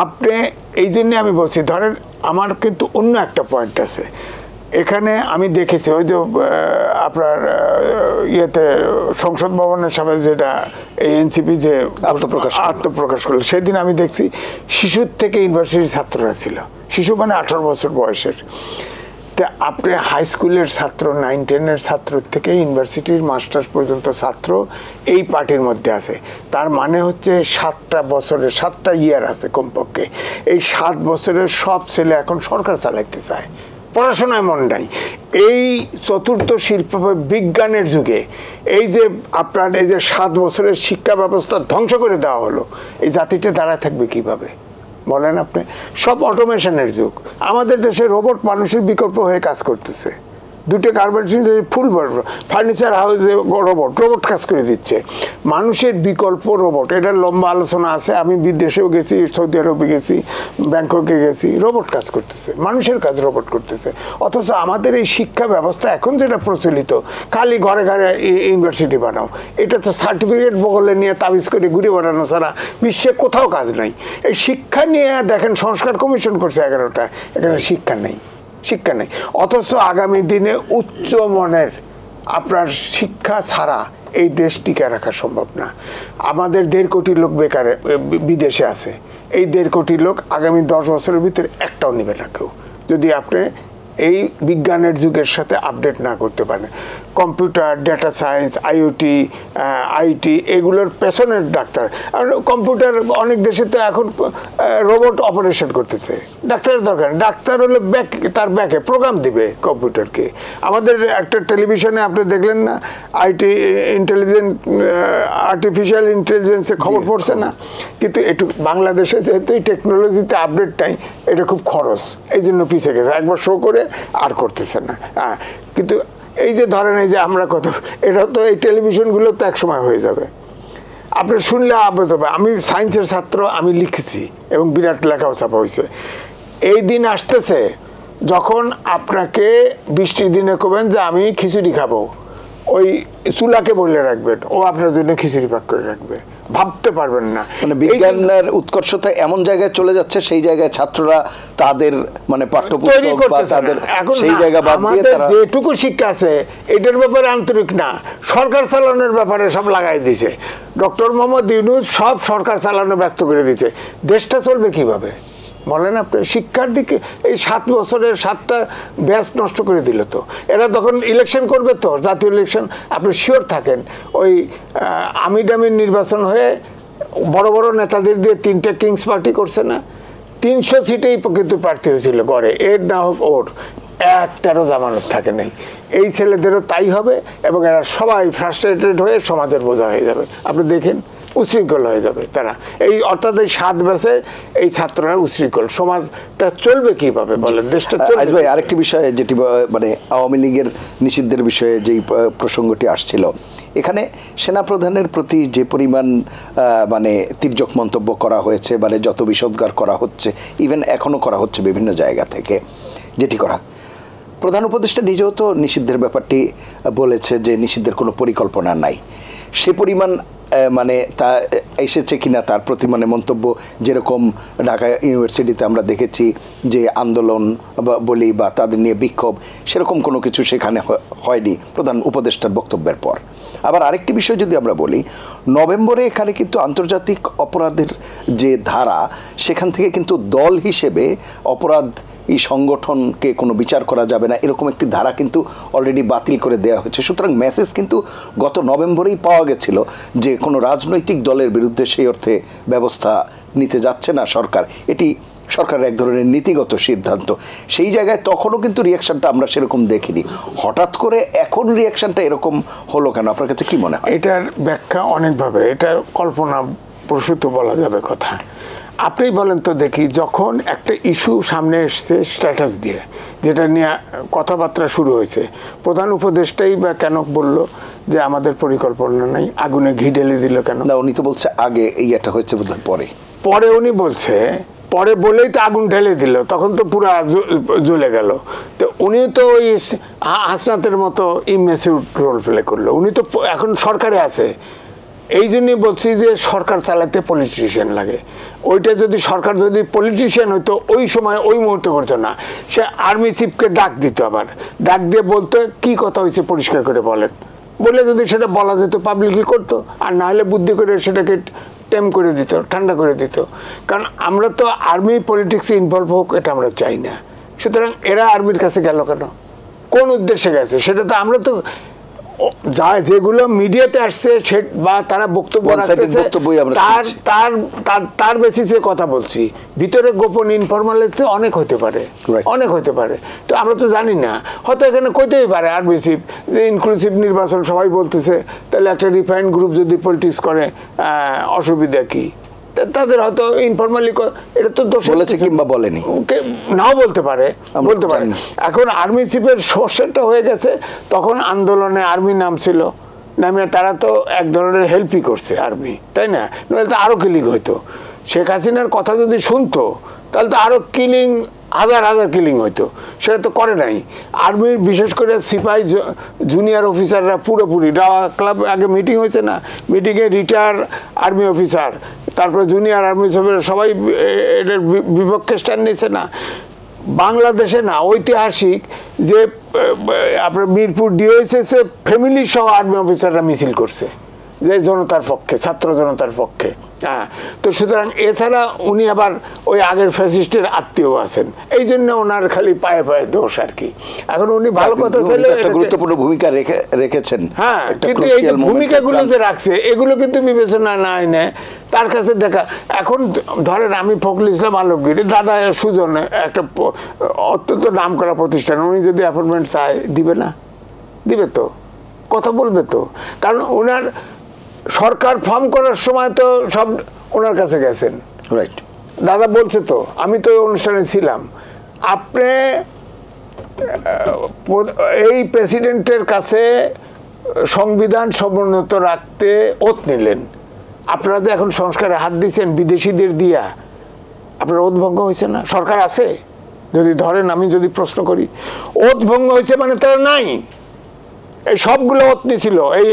আপনি এই জন্যে আমি বলছি, ধরেন আমার কিন্তু অন্য একটা পয়েন্ট আছে এখানে, আমি দেখেছি ওই যে আপনার ইয়েতে সংসদ ভবনের সামনে যেটা এই এনসিপি যে আত্মপ্রকাশ করলো, সেদিন আমি দেখছি শিশুর থেকে ইউনিভার্সিটির ছাত্ররা ছিল, শিশু মানে 18 বছর বয়সের। তা আপনি হাই স্কুলের ছাত্র, 9-10-এর ছাত্র থেকে ইউনিভার্সিটির মাস্টার্স পর্যন্ত ছাত্র এই পার্টির মধ্যে আছে, তার মানে হচ্ছে 7টা ইয়ার আছে কমপক্ষে। এই 7 বছরের সব ছেলে এখন সরকার চালাইতে চায়, পড়াশোনায় মন নাই। এই চতুর্থ শিল্প বিজ্ঞানের যুগে এই যে আপনার এই যে 7 বছরের শিক্ষা ব্যবস্থা ধ্বংস করে দেওয়া হলো, এই জাতিটা দাঁড়ায় থাকবে কিভাবে বলেন আপনি? সব অটোমেশনের যুগ, আমাদের দেশে রোবট মানুষের বিকল্প হয়ে কাজ করতেছে, দুটো গার্মেন্টস ফুল ফার্নিচার হাউসে রোবট কাজ করে দিচ্ছে। মানুষের বিকল্প রোবট, এটা লম্বা আলোচনা আছে। আমি বিদেশেও গেছি, সৌদি আরবে গেছি, ব্যাংককে গেছি, রোবট কাজ করতেছে, মানুষের কাজ রোবট করতেছে। অথচ আমাদের এই শিক্ষা ব্যবস্থা এখন যেটা প্রচলিত, খালি ঘরে ঘরে ইউনিভার্সিটি বানাও, এটা তো সার্টিফিকেট বগলে নিয়ে তাবিজ করে ঘুরে বেড়ানো ছাড়া বিশ্বে কোথাও কাজ নাই। এই শিক্ষা নিয়ে দেখেন সংস্কার কমিশন করছে 11টা, এখানে শিক্ষা নেই, শিক্ষা নেই। অথচ আগামী দিনে উচ্চ মনের আপনার শিক্ষা ছাড়া এই দেশ টিকে রাখা সম্ভব না। আমাদের 1.5 কোটি লোক বেকারে বিদেশে আছে, এই 1.5 কোটি লোক আগামী 10 বছরের ভিতরে একটাও নেবে না কেউ, যদি আপনি এই বিজ্ঞানের যুগের সাথে আপডেট না করতে পারেন। Computer, data science, IoT, IT এগুলোর পেছনের ডাক্তার। আর কম্পিউটার অনেক দেশে তো এখন রোবট অপারেশন করতেছে, ডাক্তারের দরকার। ডাক্তার হলে তার ব্যাকে প্রোগ্রাম দিবে কম্পিউটারকে। আমাদের একটা টেলিভিশনে আপনি দেখলেন না, আইটি ইন্টেলিজেন্ট, আর্টিফিশিয়াল ইন্টেলিজেন্সে খবর পড়ছে না? কিন্তু একটু বাংলাদেশে যেহেতু এই টেকনোলজিতে আপডেট নাই, এটা খুব খরচ, এই জন্য পিছিয়ে গেছে, একবার শো করে আর করতেছে না। কিন্তু এই যে ধরেন এই যে আমরা কত, এটা তো এই টেলিভিশনগুলো তো একসময় হয়ে যাবে, আপনি শুনলে আবদ্ধ হবে। আমি সায়েন্সের ছাত্র, আমি লিখেছি এবং বিরাট লেখাও ছাপা হয়েছে। এই দিন আসতেছে যখন আপনাকে বৃষ্টির দিনে কবেন যে আমি খিচুড়ি খাবো, ওই চুলাকে বলে রাখবেন, ও আপনার জন্য খিচুড়ি পাক করে রাখবে, ভাবতে পারবেন না। মানে বিজ্ঞানের উৎকর্ষতা এমন জায়গায় চলে যাচ্ছে, সেই জায়গায় ছাত্ররা তাদের মানে পাঠ্যপুস্তক বা তাদের সেই জায়গা বাদ দিয়ে তারা যেটুকু শিক্ষা আছে এটার ব্যাপারে আন্তরিক না, সরকার চালানোর ব্যাপারে সব লাগাই দিছে। ডক্টর মোহাম্মদ ইউনূস সব সরকার চালানো ব্যস্ত করে দিচ্ছে। দেশটা চলবে কিভাবে বলেন আপনি? শিক্ষার দিকে এই 7 বছরের 7টা ব্যাচ নষ্ট করে দিল। তো এরা তখন ইলেকশন করবে, তো জাতীয় ইলেকশন, আপনি শিওর থাকেন ওই আমিডামির নির্বাচন হয়ে বড় বড় নেতাদের দিয়ে 3টে কিংস পার্টি করছে না, 300 সিটেই কিন্তু প্রার্থী হয়েছিল গড়ে, এর না হোক ওর, একটারও জামানত থাকে নাই। এই ছেলেদেরও তাই হবে এবং এরা সবাই ফ্রাস্ট্রেটেড হয়ে সমাজের বোঝা হয়ে যাবে। আপনি দেখেন উশৃঙ্খল হয়ে যাবে তারা। এই অর্থাৎ এই 7 ব্যাচে এই ছাত্ররা উশৃঙ্খল, সমাজটা চলবে কিভাবে বলেন? দেশটা চলবে। ভাই আরেকটি বিষয় যেটি মানে আওয়ামী লীগের নিষিদ্ধের বিষয়ে যেই প্রসঙ্গটি আসছিল, এখানে সেনাপ্রধানের প্রতি যে পরিমাণ মানে তির্যক মন্তব্য করা হয়েছে, মানে যত বিষোদ্গার করা হচ্ছে, ইভেন এখনও করা হচ্ছে বিভিন্ন জায়গা থেকে, যেটি করা, প্রধান উপদেষ্টা নিজেও তো নিষিদ্ধের ব্যাপারটি বলেছে যে নিষিদ্ধের কোনো পরিকল্পনা নাই। সে পরিমাণ মানে তা এসেছে কিনা তার প্রতি মানে মন্তব্য, যেরকম ঢাকা ইউনিভার্সিটিতে আমরা দেখেছি যে আন্দোলন বলি বা তাদের নিয়ে বিক্ষোভ, সেরকম কোনো কিছু সেখানে হয়নি প্রধান উপদেষ্টার বক্তব্যের পর। আবার আরেকটি বিষয় যদি আমরা বলি, নভেম্বরে এখানে কিন্তু আন্তর্জাতিক অপরাধের যে ধারা, সেখান থেকে কিন্তু দল হিসেবে অপরাধ এই সংগঠনকে কোনো বিচার করা যাবে না, এরকম একটি ধারা কিন্তু অলরেডি বাতিল করে দেওয়া হয়েছে। সুতরাং মেসেজ কিন্তু গত নভেম্বরেই পাওয়া গেছিল যে কোনো রাজনৈতিক দলের বিরুদ্ধে সেই অর্থে ব্যবস্থা নিতে যাচ্ছে না সরকার। এটি সরকারের এক ধরনের নীতিগত সিদ্ধান্ত। সেই জায়গায় তখনও কিন্তু রিয়াকশনটা আমরা সেরকম দেখিনি। হঠাৎ করে এখন রিয়াকশনটা এরকম হলো কেন, আপনার কাছে কি মনে হয়? এটার ব্যাখ্যা অনেকভাবে, এটা কল্পনা প্রসূত বলা যাবে কথা। আপনি বলেন তো দেখি, যখন একটা ইস্যু সামনে এসছে স্ট্যাটাস দিয়ে, যেটা নিয়ে কথাবার্তা শুরু হয়েছে, প্রধান উপদেষ্টাই বা কেন বলল যে আমাদের পরিকল্পনা নাই, আগুনে ঘি ঢেলে দিল কেন? না, উনি তো বলছে আগে, এই এটা হচ্ছে বোধহয় পরে। পরে উনি বলছে, পরে বলেই তো আগুন ঢেলে দিল, তখন তো পুরা জ্বলে গেল। তো উনি তো ওই হাসনাতের মতো ইমেচিউর রোল প্লে করলো। উনি তো এখন সরকারে আছে, এই জন্যই বলছি যে সরকার চালাতে পলিটিশিয়ান লাগে। ওইটা যদি সরকার যদি পলিটিশিয়ান হইতো ওই সময় ওই মুহূর্তে করতো না, সে আর্মি চিফকে ডাক দিত, আবার ডাক দিয়ে বলতো কি কথা হয়েছে পরিষ্কার করে বলেন, বলে যদি সেটা বলা যেত পাবলিকলি করতো, আর না হলে বুদ্ধি করে সেটাকে টেম করে দিত, ঠান্ডা করে দিত। কারণ আমরা তো আর্মি পলিটিক্সে ইনভলভ হোক এটা আমরা চাই না। সুতরাং এরা আর্মির কাছে গেল কেন, কোন উদ্দেশ্যে গেছে, সেটা তো আমরা তো যা যেগুলো মিডিয়াতে আসছে বা তারা বক্তব্য রাখতেছে তার বেসিসে কথা বলছি। ভিতরে গোপন ইনফরমালিটি অনেক হতে পারে, অনেক হতে পারে, তো আমরা তো জানি না। হয়তো এখানে কইতেই পারে আর বেশি যে ইনক্লুসিভ নির্বাচন সবাই বলতেছে, তাহলে একটা রিফাইন্ড গ্রুপ যদি পলিটিক্স করে অসুবিধা কি? তাদের হয়তো ইনফরমালি এটা তো দোষ বলেছে কিংবা বলেনি, নাও বলতে পারে, বলতে পারে। এখন আর্মি চিফের সমস্যাটা হয়ে গেছে, তখন আন্দোলনে আর্মি নামছিল, নামে তারা তো এক ধরনের হেল্পই করছে আর্মি, তাই না? নইলে তো আরো কিলিং হইতো। শেখ হাসিনার কথা যদি শুনতো তাহলে তো আরো কিলিং, হাজার হাজার কিলিং হইতো, সেটা তো করে নাই। আর্মির বিশেষ করে সিপাহি জুনিয়র অফিসাররা পুরোপুরি ক্লাব আগে মিটিং হয়েছে না, মিটিংয়ে রিটায়ার আর্মি অফিসার, তারপরে জুনিয়র আর্মি অফিসার সবাই এটার বিপক্ষে স্ট্যান্ড নিয়েছে না। বাংলাদেশে না ঐতিহাসিক যে আপনার মিরপুর ডিওএসএস ফ্যামিলি সহ আর্মি অফিসাররা মিছিল করছে, যে জনতার পক্ষে, ছাত্র জনতার পক্ষে। হ্যাঁ, তো সুতরাং এছাড়া উনি আবার ওই আগের ফ্যাসিস্টের আত্মীয় আছেন, এই জন্য ওনার খালি পায়ে পায়ে দোষ আর কি। এখন উনি ভালো কথা চাইলে একটা গুরুত্বপূর্ণ ভূমিকা রেখেছেন। হ্যাঁ, কিন্তু এই যে ভূমিকাগুলো যে রাখছে এগুলো কিন্তু বিবেচনা না এনে তার কাছে দেখা। এখন ধরেন আমি ফখরুল ইসলাম আলমগীর দাদা সুজন, একটা অত্যন্ত নাম করা প্রতিষ্ঠান, উনি যদি অ্যাপয়েন্টমেন্ট চায় দিবে না? দিবে তো, কথা বলবে তো, কারণ ওনার সরকার ফর্ম করার সময় তো সব ওনার কাছে গেছেন। রাইট, দাদা বলছে তো, আমি তো ওই অনুষ্ঠানে ছিলাম। আপনি এই প্রেসিডেন্টের কাছে সংবিধান সমুন্নত রাখতে ওত নিলেন, আপনারা যে এখন সংস্কারে হাত দিচ্ছেন বিদেশিদের দিয়া, আপনার ওত ভঙ্গ হয়েছে না? সরকার আছে যদি ধরেন, আমি যদি প্রশ্ন করি ওত ভঙ্গ হয়েছে মানে তারা নাই। এই সবগুলো ওত নিয়েছিল, এই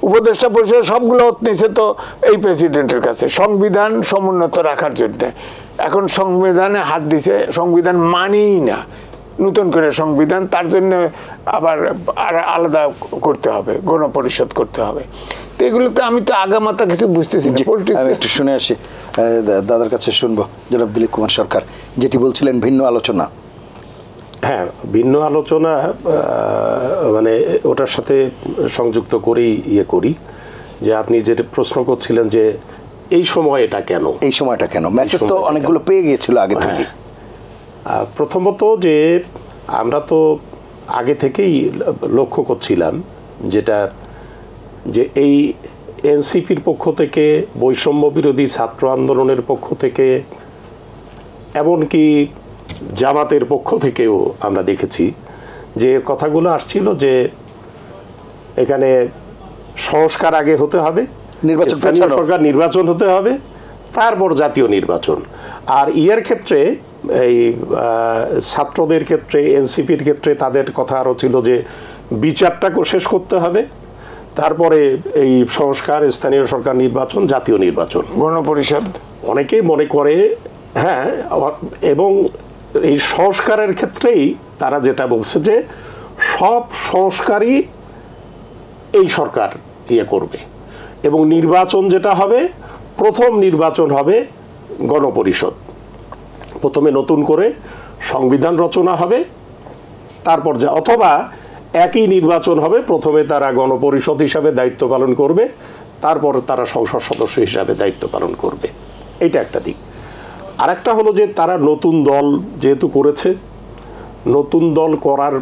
উপদেষ্টা পরিষদ সবগুলো ওত নিয়েছে তো এই প্রেসিডেন্টের কাছে সংবিধান সমুন্নত রাখার জন্য। এখন সংবিধানে হাত দিছে, সংবিধান মানেই না, নতুন করে সংবিধান, তার জন্য আবার আলাদা করতে হবে, গণপরিষদ করতে হবে। তো এগুলোতে আমি তো আগামাতা কিছু বুঝতেছি না। আমি একটু শুনে আসি, দাদার কাছে শুনবো। জনাব দিলীপ কুমার সরকার যেটি বলছিলেন ভিন্ন আলোচনা। হ্যাঁ, ভিন্ন আলোচনা মানে ওটার সাথে সংযুক্ত করেই করি যে আপনি যেটা প্রশ্ন করছিলেন যে এই সময় এটা কেন, এই সময়টা কেন, মেসেজ তো অনেকগুলো পেয়ে গিয়েছিল আগে থেকে। প্রথমত যে আমরা তো আগে থেকেই লক্ষ্য করছিলাম যেটা, যে এই এনসিপির পক্ষ থেকে, বৈষম্য বিরোধী ছাত্র আন্দোলনের পক্ষ থেকে, এমনকি জামাতের পক্ষ থেকেও আমরা দেখেছি যে কথাগুলো আসছিল যে এখানে সংস্কার আগে হতে হবে, সরকার নির্বাচন হতে হবে, তারপর জাতীয় নির্বাচন। আর ইয়ের ক্ষেত্রে, এই ছাত্রদের ক্ষেত্রে, এনসিপির ক্ষেত্রে তাদের কথা আরও ছিল যে বিচারটা শেষ করতে হবে, তারপরে এই সংস্কার, স্থানীয় সরকার নির্বাচন, জাতীয় নির্বাচন, গণপরিষদ। অনেকেই মনে করে, হ্যাঁ, এবং এই সংস্কারের ক্ষেত্রেই তারা যেটা বলছে যে সব সংস্কারই এই সরকার করবে, এবং নির্বাচন যেটা হবে, প্রথম নির্বাচন হবে গণপরিষদ, প্রথমে নতুন করে সংবিধান রচনা হবে, তারপর অথবা একই নির্বাচন হবে, প্রথমে তারা গণপরিষদ হিসাবে দায়িত্ব পালন করবে, তারপর তারা সংসদ সদস্য হিসাবে দায়িত্ব পালন করবে। এইটা একটা দিক। আরেকটা হলো যে তারা নতুন দল যেহেতু করেছে, নতুন দল করার,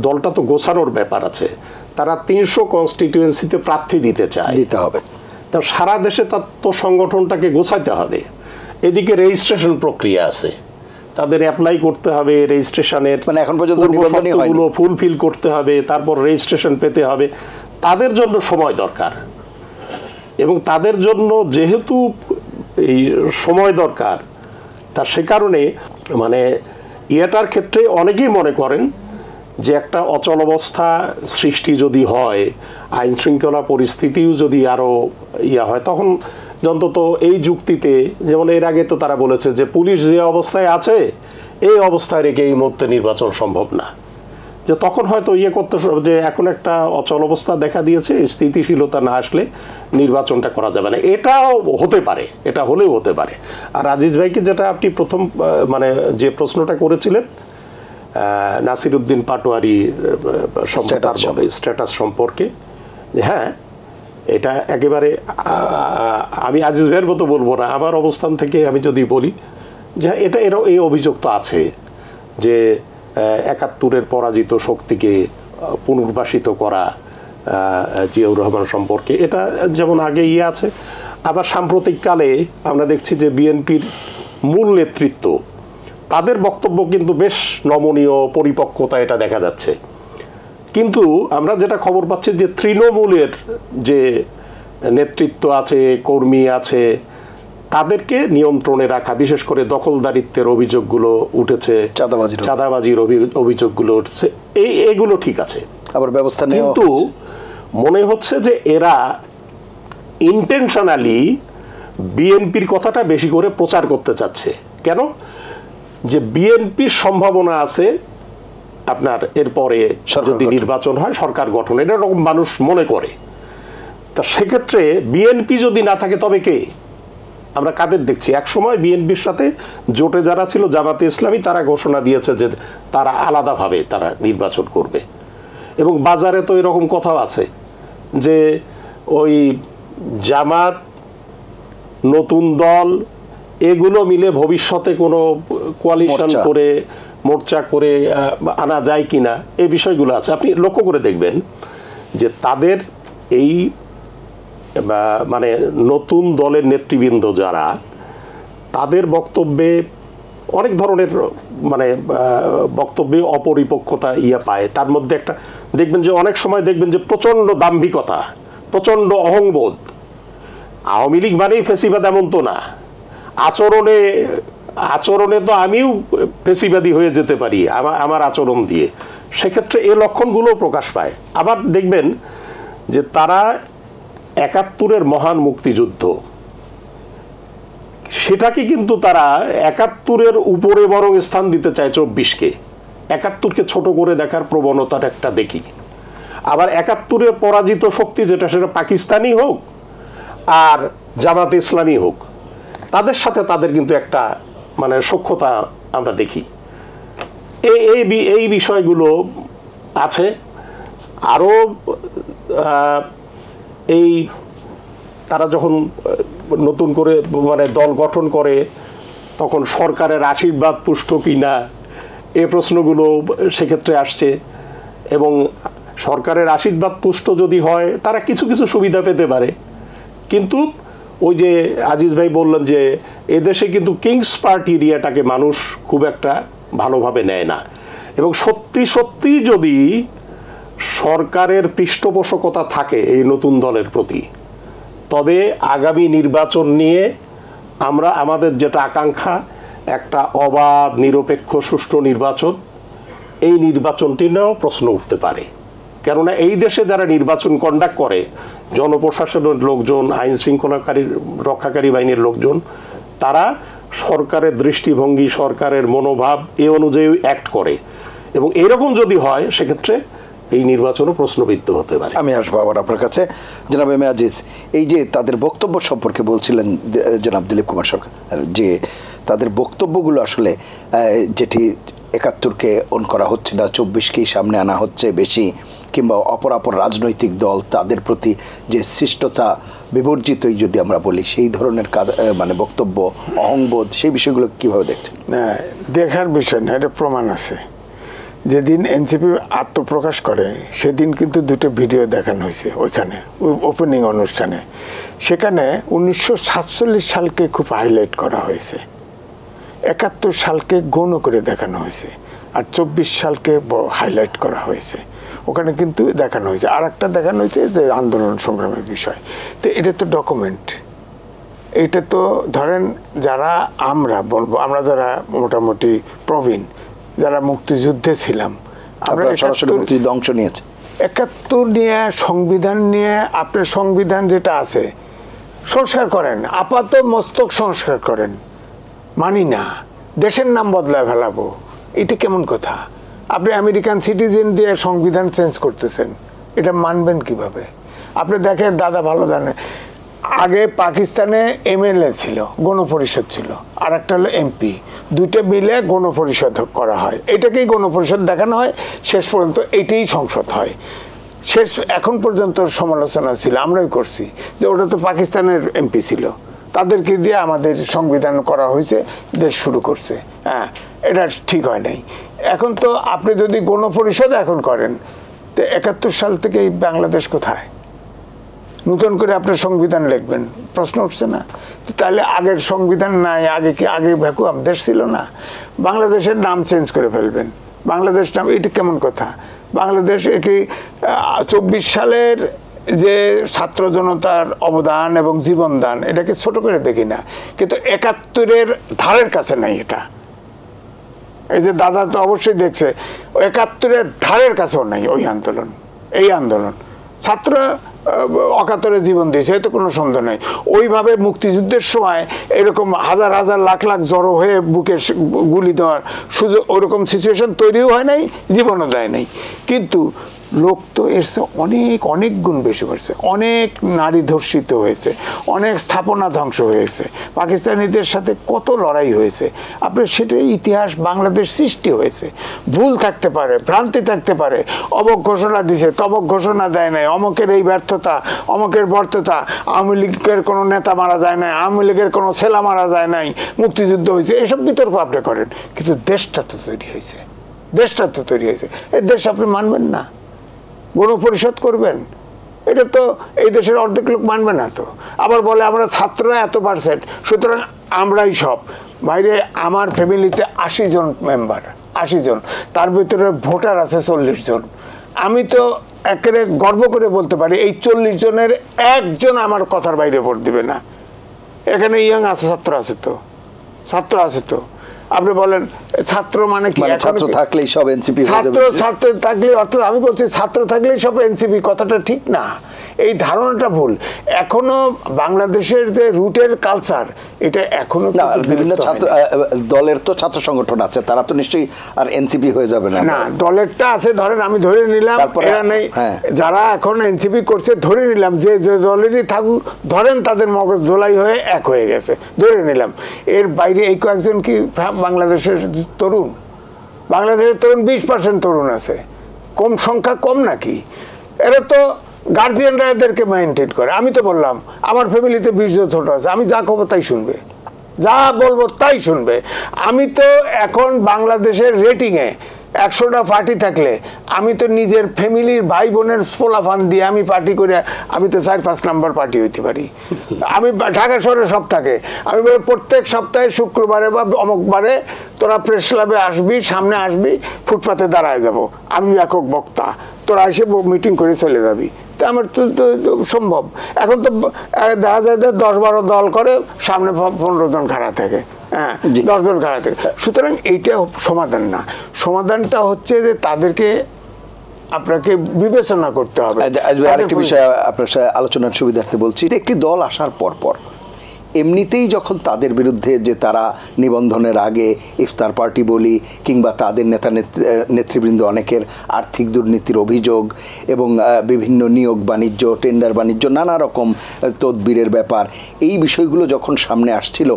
দলটা তো গোছানোর ব্যাপার আছে, তারা 300 কনস্টিটিউয়েন্সিতে প্রার্থী দিতে চায়, দিতে হবে, তা সারা দেশে তার তো সংগঠনটাকে গোছাইতে হবে। এদিকে রেজিস্ট্রেশন প্রক্রিয়া আছে, তাদের অ্যাপ্লাই করতে হবে, রেজিস্ট্রেশনের মানে এখন পর্যন্ত নিবন্ধনই হয়নি, ফুলফিল করতে হবে, তারপর রেজিস্ট্রেশন পেতে হবে, তাদের জন্য সময় দরকার। এবং তাদের জন্য যেহেতু এই সময় দরকার, তা সে কারণে মানে ইয়েটার ক্ষেত্রে অনেকেই মনে করেন যে একটা অচলাবস্থা সৃষ্টি যদি হয়, আইন শৃঙ্খলা পরিস্থিতিও যদি আরও হয়, তখন অন্তত এই যুক্তিতে, যেমন এর আগে তো তারা বলেছে যে পুলিশ যে অবস্থায় আছে, এই অবস্থায় রেখে এই মুহূর্তে নির্বাচন সম্ভব না, যে তখন হয়তো করতে, যে এখন একটা অচল অবস্থা দেখা দিয়েছে, স্থিতিশীলতা না আসলে নির্বাচনটা করা যাবে না। এটাও হতে পারে, এটা হলেও হতে পারে। আর আজিজ ভাইকে যেটা আপনি প্রথম মানে যে প্রশ্নটা করেছিলেন নাসিরউদ্দিন পাটোয়ারি স্ট্যাটাস সম্পর্কে, হ্যাঁ, এটা একেবারে আমি আজিজ ভাইয়ের মতো বলবো না, আমার অবস্থান থেকে আমি যদি বলি যে এটা এই অভিযোগ তো আছে যে ৭১-এর পরাজিত শক্তিকে পুনর্বাসিত করা জিয়াউর রহমান সম্পর্কে, এটা যেমন আগে আছে। আবার সাম্প্রতিককালে আমরা দেখছি যে বিএনপির মূল নেতৃত্ব, তাদের বক্তব্য কিন্তু বেশ নমনীয়, পরিপক্কতা এটা দেখা যাচ্ছে। কিন্তু আমরা যেটা খবর পাচ্ছি যে তৃণমূলের যে নেতৃত্ব আছে, কর্মী আছে, তাদেরকে নিয়ন্ত্রণে রাখা, বিশেষ করে দখলদারিত্বের অভিযোগগুলো উঠেছে, চাঁদাবাজির অভিযোগগুলো উঠছে, এইগুলো ঠিক আছে, আবার ব্যবস্থা নেওয়া কিন্তু মনে হচ্ছে যে এরা ইন্টেনশনালি বিএনপির কথাটা বেশি করে প্রচার করতে চাচ্ছে। কেন? যে বিএনপির সম্ভাবনা আছে আপনার এরপরে যদি নির্বাচন হয় সরকার গঠন, এটা এরকম মানুষ মনে করে। তা সেক্ষেত্রে বিএনপি যদি না থাকে তবে কে? আমরা কাদের দেখছি? একসময় বিএনপির সাথে জোটে যারা ছিল, জামাতে ইসলামী, তারা ঘোষণা দিয়েছে যে তারা আলাদাভাবে তারা নির্বাচন করবে। এবং বাজারে তো এরকম কথাও আছে যে ওই জামাত, নতুন দল, এগুলো মিলে ভবিষ্যতে কোনো কোয়ালিশন করে, মোর্চা করে আনা যায় কিনা, এই বিষয়গুলো আছে। আপনি লক্ষ্য করে দেখবেন যে তাদের এই মানে নতুন দলের নেতৃবৃন্দ যারা, তাদের বক্তব্যে অনেক ধরনের মানে বক্তব্যে অপরিপক্কতা পায়। তার মধ্যে একটা দেখবেন যে অনেক সময় দেখবেন যে প্রচণ্ড দাম্ভিকতা, প্রচণ্ড অহংবোধ। আওয়ামী লীগ মানেই ফেসিবাদ এমন তো না, আচরণে তো আমিও ফেসিবাদী হয়ে যেতে পারি আমার আচরণ দিয়ে। সেক্ষেত্রে এই লক্ষণগুলো প্রকাশ পায়। আবার দেখবেন যে তারা ৭১-এর মহান মুক্তিযুদ্ধ, সেটাকে কিন্তু তারা ৭১-এর উপরে বরং স্থান দিতে চায় ২৪-কে। ৭১-কে ছোট করে দেখার প্রবণতার একটা দেখি। আবার ৭১-এ পরাজিত শক্তি যেটা, সেটা পাকিস্তানি হোক আর জামাতে ইসলামী হোক, তাদের সাথে তাদের কিন্তু একটা মানে সখ্যতা আমরা দেখি। এই বিষয়গুলো আছে। আরও এই তারা যখন নতুন করে মানে দল গঠন করে, তখন সরকারের আশীর্বাদ পুষ্ট কিনা, এই প্রশ্নগুলো সেক্ষেত্রে আসছে। এবং সরকারের আশীর্বাদ পুষ্ট যদি হয়, তারা কিছু কিছু সুবিধা পেতে পারে। কিন্তু ওই যে আজিজ ভাই বললেন যে এদেশে কিন্তু কিংস পার্টি এরিয়াটাকে মানুষ খুব একটা ভালোভাবে নেয় না। এবং সত্যি সত্যি যদি সরকারের পৃষ্ঠপোষকতা থাকে এই নতুন দলের প্রতি, তবে আগামী নির্বাচন নিয়ে আমরা আমাদের যেটা আকাঙ্ক্ষা, একটা অবাধ, নিরপেক্ষ, সুষ্ঠু নির্বাচন, এই নির্বাচনটি নিয়েও প্রশ্ন উঠতে পারে। কেননা এই দেশে যারা নির্বাচন কন্ডাক্ট করে, জনপ্রশাসনের লোকজন, আইন শৃঙ্খলাকারী রক্ষাকারী বাহিনীর লোকজন, তারা সরকারের দৃষ্টিভঙ্গি, সরকারের মনোভাব এ অনুযায়ী অ্যাক্ট করে। এবং এরকম যদি হয়, সেক্ষেত্রে এই নির্বাচনও প্রশ্নবিদ্ধ হতে পারে। আমি আসবো আবার আপনার কাছে। জনাব এম এ আজিজ, এই যে তাদের বক্তব্য সম্পর্কে বলছিলেন জনাব দিলীপ কুমার সরকার, যে তাদের বক্তব্যগুলো আসলে যেটি ৭১-কে অন করা হচ্ছে না, ২৪-কেই সামনে আনা হচ্ছে বেশি, কিংবা অপরাপর রাজনৈতিক দল, তাদের প্রতি যে শিষ্টতা বিবর্জিতই যদি আমরা বলি, সেই ধরনের মানে বক্তব্য, অহংবোধ, সেই বিষয়গুলো কীভাবে দেখছেন? দেখার বিষয় না, এটা প্রমাণ আছে। যেদিন এনসিপি আত্মপ্রকাশ করে, সেদিন কিন্তু দুটো ভিডিও দেখানো হয়েছে ওইখানে, ওপেনিং অনুষ্ঠানে। সেখানে ১৯৪৭ সালকে খুব হাইলাইট করা হয়েছে, ৭১ সালকে গৌণ করে দেখানো হয়েছে, আর ২৪ সালকে হাইলাইট করা হয়েছে। ওখানে কিন্তু দেখানো হয়েছে, আর একটা দেখানো হয়েছে যে আন্দোলন সংগ্রামের বিষয়। তো এটা তো ডকুমেন্ট। এটা তো ধরেন যারা আমরা বলবো, আমরা যারা মোটামুটি প্রবীণ, যারা মুক্তিযুদ্ধে ছিলাম, আমরা মুক্তিযুদ্ধে অংশ নিয়েছি, ৭১ নিয়ে, সংবিধান নিয়ে, আপনার সংবিধান যেটা আছে সংস্কার করেন, আপাত মস্তক সংস্কার করেন, মানি না, দেশের নাম বদলায় ফেলাবো, এটা কেমন কথা? আপনি আমেরিকান সিটিজেন দিয়ে সংবিধান চেঞ্জ করতেছেন, এটা মানবেন কিভাবে? আপনি দেখেন, দাদা ভালো জানে, আগে পাকিস্তানে এমএলএ ছিল, গণপরিষদ ছিল, আর একটা হলো এমপি, দুইটা মিলে গণপরিষদ করা হয়। এটাকেই গণপরিষদ দেখানো হয়, শেষ পর্যন্ত এটাই সংসদ হয়। এখন পর্যন্ত সমালোচনা ছিল, আমরাই করছি, যে ওটা তো পাকিস্তানের এমপি ছিল, তাদেরকে দিয়ে আমাদের সংবিধান করা হয়েছে, দেশ শুরু করছে। হ্যাঁ, এটা ঠিক হয় নাই। এখন তো আপনি যদি গণপরিষদ এখন করেন, তো ৭১ সাল থেকে বাংলাদেশ কোথায়? নতুন করে আপনার সংবিধান লিখবেন, প্রশ্ন উঠছে না? তাহলে আগের সংবিধান নাই, আগে ভ্যাকুয়াম দেশ ছিল না? বাংলাদেশের নাম চেঞ্জ করে ফেলবেন, বাংলাদেশ নাম, এটা কেমন কথা? বাংলাদেশ কি 24 সালের যে ছাত্র জনতার অবদান এবং জীবনদান, এটাকে ছোট করে দেখি না, কিন্তু 71-এর ধারের কাছে নাই এটা। এই যে দাদা তো অবশ্যই দেখছে, 71-এর ধারের কাছেও নাই ওই আন্দোলন, এই আন্দোলন। ছাত্ররা অকাতরে জীবন দিয়েছে, এতে কোনো সন্দেহ নেই। ওইভাবে মুক্তিযুদ্ধের সময় এরকম হাজার হাজার লাখ লাখ জড়ো হয়ে বুকে গুলি দেওয়ার সুযোগ, ওরকম সিচুয়েশন তৈরিও হয় নাই, জীবনও দেয় নাই। কিন্তু লোক তো এর অনেক অনেক গুণ বেশি করছে, অনেক নারী ধর্ষিত হয়েছে, অনেক স্থাপনা ধ্বংস হয়েছে, পাকিস্তানিদের সাথে কত লড়াই হয়েছে। আপনার সেটাই ইতিহাস, বাংলাদেশ সৃষ্টি হয়েছে। ভুল থাকতে পারে, ভ্রান্তি থাকতে পারে, অমক ঘোষণা দিছে, তমক ঘোষণা দেয় নাই, অমকের এই ব্যর্থতা, অমকের ব্যর্থতা, আওয়ামী লীগের কোনো নেতা মারা যায় নাই, আওয়ামী লীগের কোনো ছেলা মারা যায় নাই, মুক্তিযুদ্ধ হয়েছে, এসব বিতর্ক আপনি করেন। কিন্তু দেশটা তো তৈরি হয়েছে, দেশটা তো তৈরি হয়েছে। এই দেশ আপনি মানবেন না, গণপরিষদ করবেন, এটা তো এই দেশের অর্ধেক লোক মানবে না। তো আবার বলে আমরা ছাত্ররা এত %, সুতরাং আমরাই সব। বাইরে আমার ফ্যামিলিতে 80 জন মেম্বার, 80 জন, তার ভিতরে ভোটার আছে 40 জন। আমি তো একেবারে গর্ব করে বলতে পারি এই 40 জনের একজন আমার কথার বাইরে ভোট দিবে না। এখানে ইয়াং আছে, ছাত্র আছে, তো ছাত্র আছে। তো আপনি বলেন ছাত্র মানে কি? ছাত্র থাকলেই সব এনসিপি, ছাত্র থাকলে, অর্থাৎ আমি বলছি ছাত্র থাকলেই সব এনসিপি, কথাটা ঠিক না, এই ধারণাটা ভুল। এখনো বাংলাদেশের যে রুটের কালচার, এটা এখনো বিভিন্ন ছাত্র দলের তো ছাত্র সংগঠন আছে, তারা তো নিশ্চয়ই আর এনসিপি হয়ে যাবে না। না, দলেরটা আছে, ধরেন আমি ধরে নিলাম এরা নেই, যারা এখন এনসিপি করছে ধরে নিলাম যে দলেরই থাকুক, ধরেন তাদের মগজ ধোলাই হয়ে এক হয়ে গেছে, ধরে নিলাম। এর বাইরে এই কয়েকজন কি বাংলাদেশের তরুণ? বাংলাদেশের তরুণ 20% তরুণ আছে, কম সংখ্যা, কম নাকি? এরা তো গার্জিয়ানরা এদেরকে মেনটেন করে। আমি তো বললাম আমার ফ্যামিলিতে 20 জন ছোট আছে, আমি যা খবর তাই শুনবে, যা বলবো তাই শুনবে। আমি তো এখন বাংলাদেশের রেটিংয়ে 100টা পার্টি থাকলে আমি তো নিজের ফ্যামিলির ভাই বোনের ফোলাফান দিয়ে আমি পার্টি করে আমি তো 4-5 নাম্বার পার্টি হইতে পারি। আমি ঢাকা শহরে সব থাকে, আমি প্রত্যেক সপ্তাহে শুক্রবারে বা অমুকবারে তোরা প্রেস ক্লাবে আসবি, সামনে আসবি, ফুটপাতে দাঁড়ায় যাব, আমি একক বক্তা, তোরা এসে মিটিং করে চলে যাবি। তা আমার তো সম্ভব। এখন তো দেখা যায় 10-12 দল করে, সামনে 15 জন খাড়া থাকে, 10 জন খাড়া থাকে। সুতরাং এইটা সমাধান না, সমাধানটা হচ্ছে যে তাদেরকে আপনাকে বিবেচনা করতে হবে। আরেকটি বিষয় আপনার সাথে আলোচনার সুবিধার্থে বলছি, একটি দল আসার পর এমনিতেই যখন তাদের বিরুদ্ধে যে তারা নিবন্ধনের আগে ইফতার পার্টি বলি কিংবা তাদের নেতৃবৃন্দ অনেকের আর্থিক দুর্নীতির অভিযোগ এবং বিভিন্ন নিয়োগ বাণিজ্য, টেন্ডার বাণিজ্য, নানা রকম তদবিরের ব্যাপার, এই বিষয়গুলো যখন সামনে আসছিল,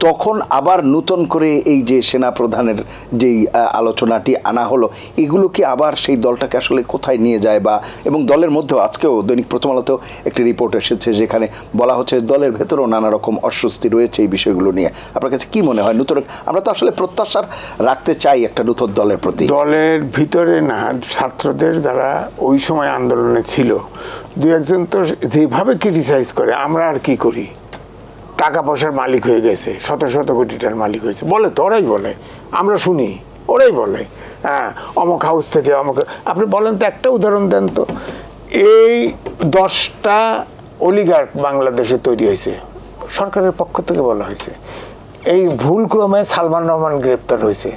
তখন আবার নতুন করে এই যে সেনা প্রধানের যেই আলোচনাটি আনা হলো, এগুলো কি আবার সেই দলটাকে আসলে কোথায় নিয়ে যায়? বা এবং দলের মধ্যেও আজকেও দৈনিক প্রথম আলোতেও একটি রিপোর্ট এসেছে, যেখানে বলা হচ্ছে দলের ভেতরেও নানা রকম অস্বস্তি রয়েছে এই বিষয়গুলো নিয়ে। আপনার কাছে কি মনে হয়? নতুন আমরা তো আসলে প্রত্যাশা রাখতে চাই একটা নতুন দলের প্রতি। দলের ভিতরে না, ছাত্রদের যারা ওই সময় আন্দোলনে ছিল 2-1 তো যেভাবে ক্রিটিসাইজ করে, আমরা আর কি করি, টাকা পয়সার মালিক হয়ে গেছে, শত কোটি টাকার মালিক হয়েছে বলে, তো ওরাই বলে, আমরা শুনি, ওরাই বলে, হ্যাঁ অমুক হাউস থেকে অমুক। আপনি বলেন তো, একটা উদাহরণ দেন তো। এই 10টা অলিগার্ক বাংলাদেশে তৈরি হয়েছে, সরকারের পক্ষ থেকে বলা হয়েছে। এই ভুলক্রমে সালমান রহমান গ্রেপ্তার হয়েছে,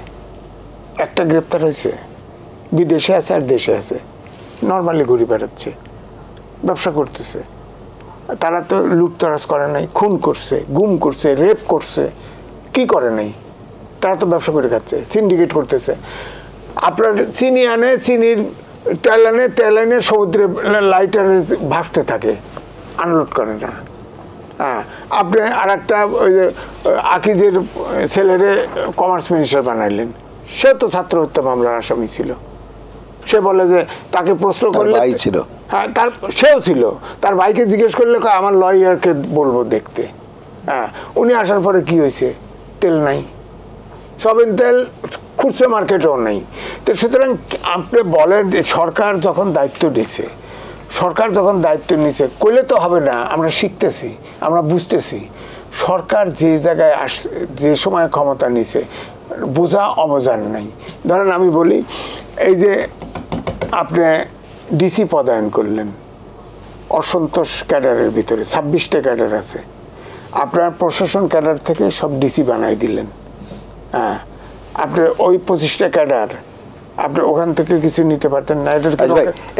একটা গ্রেপ্তার হয়েছে, বিদেশে আছে আর দেশে আছে, নর্মালি ঘুরে বেড়াচ্ছে, ব্যবসা করতেছে। তারা তো লুটতরাজ করে নাই, খুন করছে, গুম করছে, রেপ করছে, কি করে নাই? তারা তো ব্যবসা করে খাচ্ছে, সিন্ডিকেট করতেছে। আপনার চিনি আনে, চিনির তেল আনে সমুদ্রে লাইটারে ভাসতে থাকে, আনলোড করে না। হ্যাঁ, আপনি আর একটা ওই যে আকিজের ছেলেরে কমার্স মিনিস্টার বানাইলেন, সে তো ছাত্র হত্যা মামলার আসামি ছিল। সে বলে যে তাকে প্রশ্ন করলে ছিল, হ্যাঁ তার সেও ছিল, তার ভাইকে জিজ্ঞেস করলে আমার লয়ারকে বলবো দেখতে। হ্যাঁ, উনি আসার পরে কি হয়েছে? তেল নাই, সবেন তেল খুচরা মার্কেটেও নেই। তো সুতরাং আপনি বলেন সরকার যখন দায়িত্ব দিয়েছে, সরকার যখন দায়িত্ব নিচ্ছে করলে তো হবে না, আমরা শিখতেছি, আমরা বুঝতেছি সরকার যে জায়গায় আসছে, যে সময় ক্ষমতা নিছে, বোঝা অবজান নাই। ধরেন আমি বলি, এই যে আপনি ডিসি পদায়ন করলেন, অসন্তোষ ক্যাডারের ভিতরে 26টা ক্যাডার আছে, আপনার প্রশাসন ক্যাডার থেকে সব ডিসি বানাই দিলেন। হ্যাঁ, আপনি ওই 25টা ক্যাডার আপনি ওখান থেকে কিছু নিতে পারতেন না।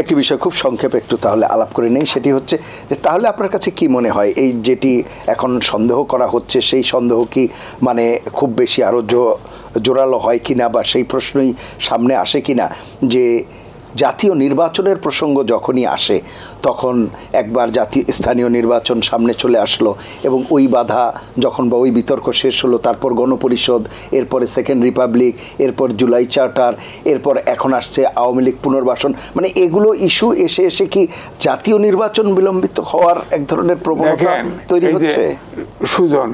একটি বিষয় খুব সংক্ষেপে একটু তাহলে আলাপ করে নেই, সেটি হচ্ছে যে তাহলে আপনার কাছে কি মনে হয় এই যেটি এখন সন্দেহ করা হচ্ছে, সেই সন্দেহ কি মানে খুব বেশি আরও জোরালো হয় কিনা, বা সেই প্রশ্নই সামনে আসে কিনা যে জাতীয় নির্বাচনের প্রসঙ্গ যখনই আসে তখন একবার স্থানীয় নির্বাচন সামনে চলে আসলো এবং ওই বাধা যখন বা ওই বিতর্ক শেষ হলো, তারপর গণপরিষদ, এরপরে সেকেন্ড রিপাবলিক, এরপর জুলাই চার্টার, এরপর এখন আসছে আওয়ামী লীগ পুনর্বাসন, মানে এগুলো ইস্যু এসে এসে কি জাতীয় নির্বাচন বিলম্বিত হওয়ার এক ধরনের প্রবণতা তৈরি হচ্ছে? সুজন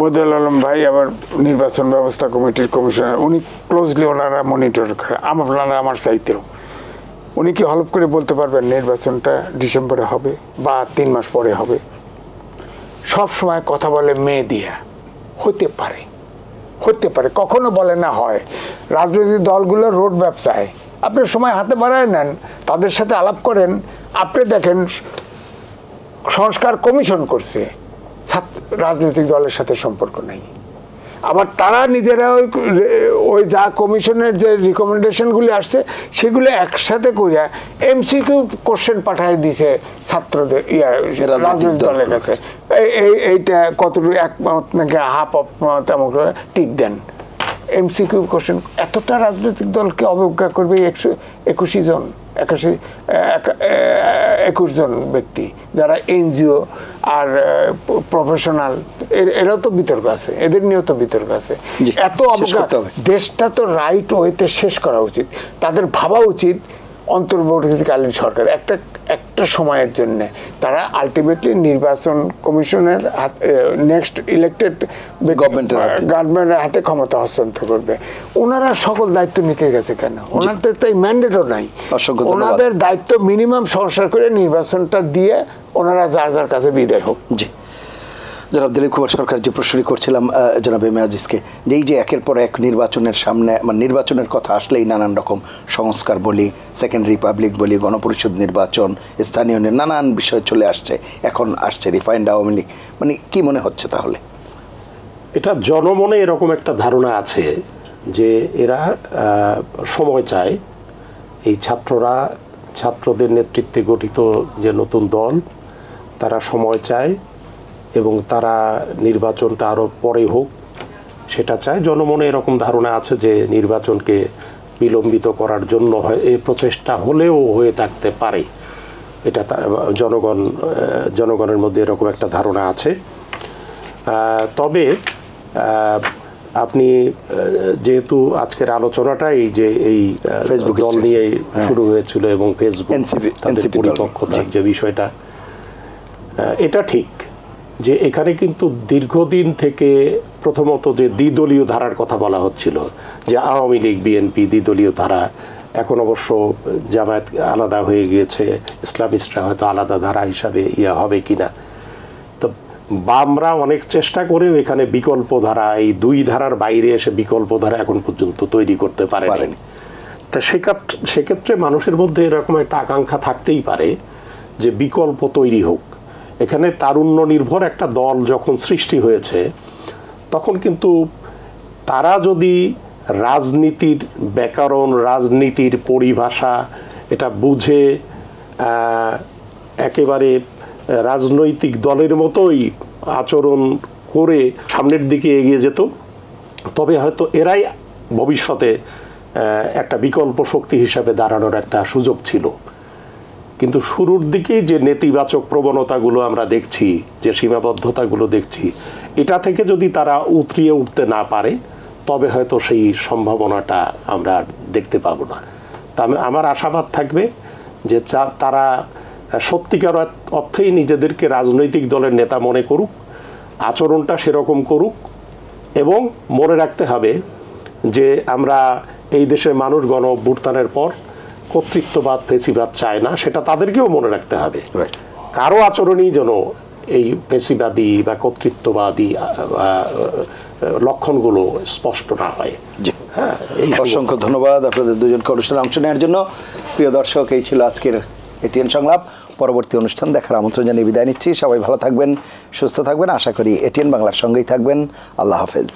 বদরুল আলম ভাই আবার নির্বাচন ব্যবস্থা কমিটির কমিশনার, উনি ক্লোজলি ওনারা মনিটর করে, আপনারা আমার চাইতেও। উনি কি হলফ করে বলতে পারবেন নির্বাচনটা ডিসেম্বরে হবে বা 3 মাস পরে হবে? সব সময় কথা বলে মে দিয়া, হতে পারে, হতে পারে, কখনো বলে না হয়। রাজনৈতিক দলগুলো রোড ব্যবসায় আপনি সময় হাতে বাড়ায় নেন, তাদের সাথে আলাপ করেন। আপনি দেখেন সংস্কার কমিশন করছে, রাজনৈতিক দলের সাথে সম্পর্ক নেই। আবার তারা নিজেরা ওই যা কমিশনের যে রিকমেন্ডেশনগুলি আসছে সেগুলো একসাথে করিয়া এমসিকিউ কোশ্চেন পাঠাই দিছে ছাত্রদের রাজনৈতিক দলের কাছে, এইটা কতটুকু একমত নাকি হাফ অফমত এমন টিক দেন। এমসিকিউ কোশ্চেন এতটা রাজনৈতিক দলকে অবজ্ঞা করবে 21 জন ব্যক্তি যারা এনজিও আর প্রফেশনাল, এরাও তো বিতর্ক আছে, এদের নিয়েও তো বিতর্ক আছে। এত অবজ্ঞা, দেশটা তো রাইট ওয়েতে শেষ করা উচিত। তাদের ভাবা উচিত অন্তর্বর্তীকালীন সরকার একটা সময়ের জন্য তারা আলটিমেটলি নির্বাচন কমিশনের নেক্সট ইলেক্টেড গভর্নমেন্টের হাতে ক্ষমতা হস্তান্তর করবে। ওনারা সকল দায়িত্ব নিতে গেছে কেন? ওনাদের তো এই ম্যান্ডেটও নাই। ওনাদের দায়িত্ব মিনিমাম সংস্কার করে নির্বাচনটা দিয়ে ওনারা যার যার কাছে বিদায় হোক। জি, জনাব দিলীপ কুমার সরকার, যে প্রশ্নটি করছিলাম জনাব এম এ আজিজকে, যে এই যে একের পর এক নির্বাচনের সামনে, মানে নির্বাচনের কথা আসলেই নানান রকম সংস্কার বলি, সেকেন্ড রিপাবলিক বলি, গণপরিষদ নির্বাচন, স্থানীয় নানান বিষয় চলে আসছে, এখন আসছে রিফাইন্ড আওয়ামী লীগ, মানে কি মনে হচ্ছে তাহলে? এটা জনমনে এরকম একটা ধারণা আছে যে এরা সময় চায়, এই ছাত্রদের নেতৃত্বে গঠিত যে নতুন দল, তারা সময় চায় এবং তারা নির্বাচনটা আরও পরে হোক সেটা চায়। জনমনে এরকম ধারণা আছে যে নির্বাচনকে বিলম্বিত করার জন্য এই প্রচেষ্টা হলেও হয়ে থাকতে পারে, এটা জনগণের মধ্যে এরকম একটা ধারণা আছে। তবে আপনি যেহেতু আজকের আলোচনাটা এই যে এই দল নিয়ে শুরু হয়েছিল এবং ফেসবুক পরিপক্কতার যে বিষয়টা, এটা ঠিক যে এখানে কিন্তু দীর্ঘদিন থেকে প্রথমত যে দ্বিদলীয় ধারার কথা বলা হচ্ছিল, যে আওয়ামী লীগ বিএনপি দ্বিদলীয় ধারা, এখন অবশ্য জামায়াত আলাদা হয়ে গিয়েছে, ইসলামিস্টরা হয়তো আলাদা ধারা হিসাবে হবে কিনা। তো বামরা অনেক চেষ্টা করেও এখানে বিকল্প ধারা, এই দুই ধারার বাইরে এসে বিকল্প ধারা এখন পর্যন্ত তৈরি করতে পারেনি। তা সেক্ষেত্রে মানুষের মধ্যে এরকম একটা আকাঙ্ক্ষা থাকতেই পারে যে বিকল্প তৈরি হোক। এখানে তারুণ্য নির্ভর একটা দল যখন সৃষ্টি হয়েছে, তখন কিন্তু তারা যদি রাজনীতির ব্যাকরণ, রাজনীতির পরিভাষা এটা বুঝে একেবারে রাজনৈতিক দলের মতোই আচরণ করে সামনের দিকে এগিয়ে যেত, তবে হয়তো এরাই ভবিষ্যতে একটা বিকল্প শক্তি হিসাবে দাঁড়ানোর একটা সুযোগ ছিল। কিন্তু শুরুর দিকেই যে নেতিবাচক প্রবণতাগুলো আমরা দেখছি, যে সীমাবদ্ধতাগুলো দেখছি, এটা থেকে যদি তারা উতরিয়ে উঠতে না পারে তবে হয়তো সেই সম্ভাবনাটা আমরা দেখতে পাবো না। তা আমার আশাবাদ থাকবে যে তারা সত্যিকার অর্থেই নিজেদেরকে রাজনৈতিক দলের নেতা মনে করুক, আচরণটা সেরকম করুক, এবং মনে রাখতে হবে যে আমরা এই দেশের মানুষ গণ অভ্যুত্থানের পর কর্তৃত্ববাদ ফেসিবাদ চায় না, সেটা তাদেরকেও মনে রাখতে হবে। Right. কারো আচরণই যেন এই ফেসিবাদী বা কর্তৃত্ববাদী লক্ষণগুলো স্পষ্ট না হয়। জি। হ্যাঁ, এই অসংখ্য ধন্যবাদ আপনাদের দুজনকে অনুষ্ঠানে অংশ নেওয়ার জন্য। প্রিয় দর্শক, এই ছিল আজকের এটিএন সংলাপ। পরবর্তী অনুষ্ঠান দেখার আমন্ত্রণ জানিয়ে বিদায় নিচ্ছি। সবাই ভালো থাকবেন, সুস্থ থাকবেন। আশা করি এটিএন বাংলার সঙ্গেই থাকবেন। আল্লাহ হাফেজ।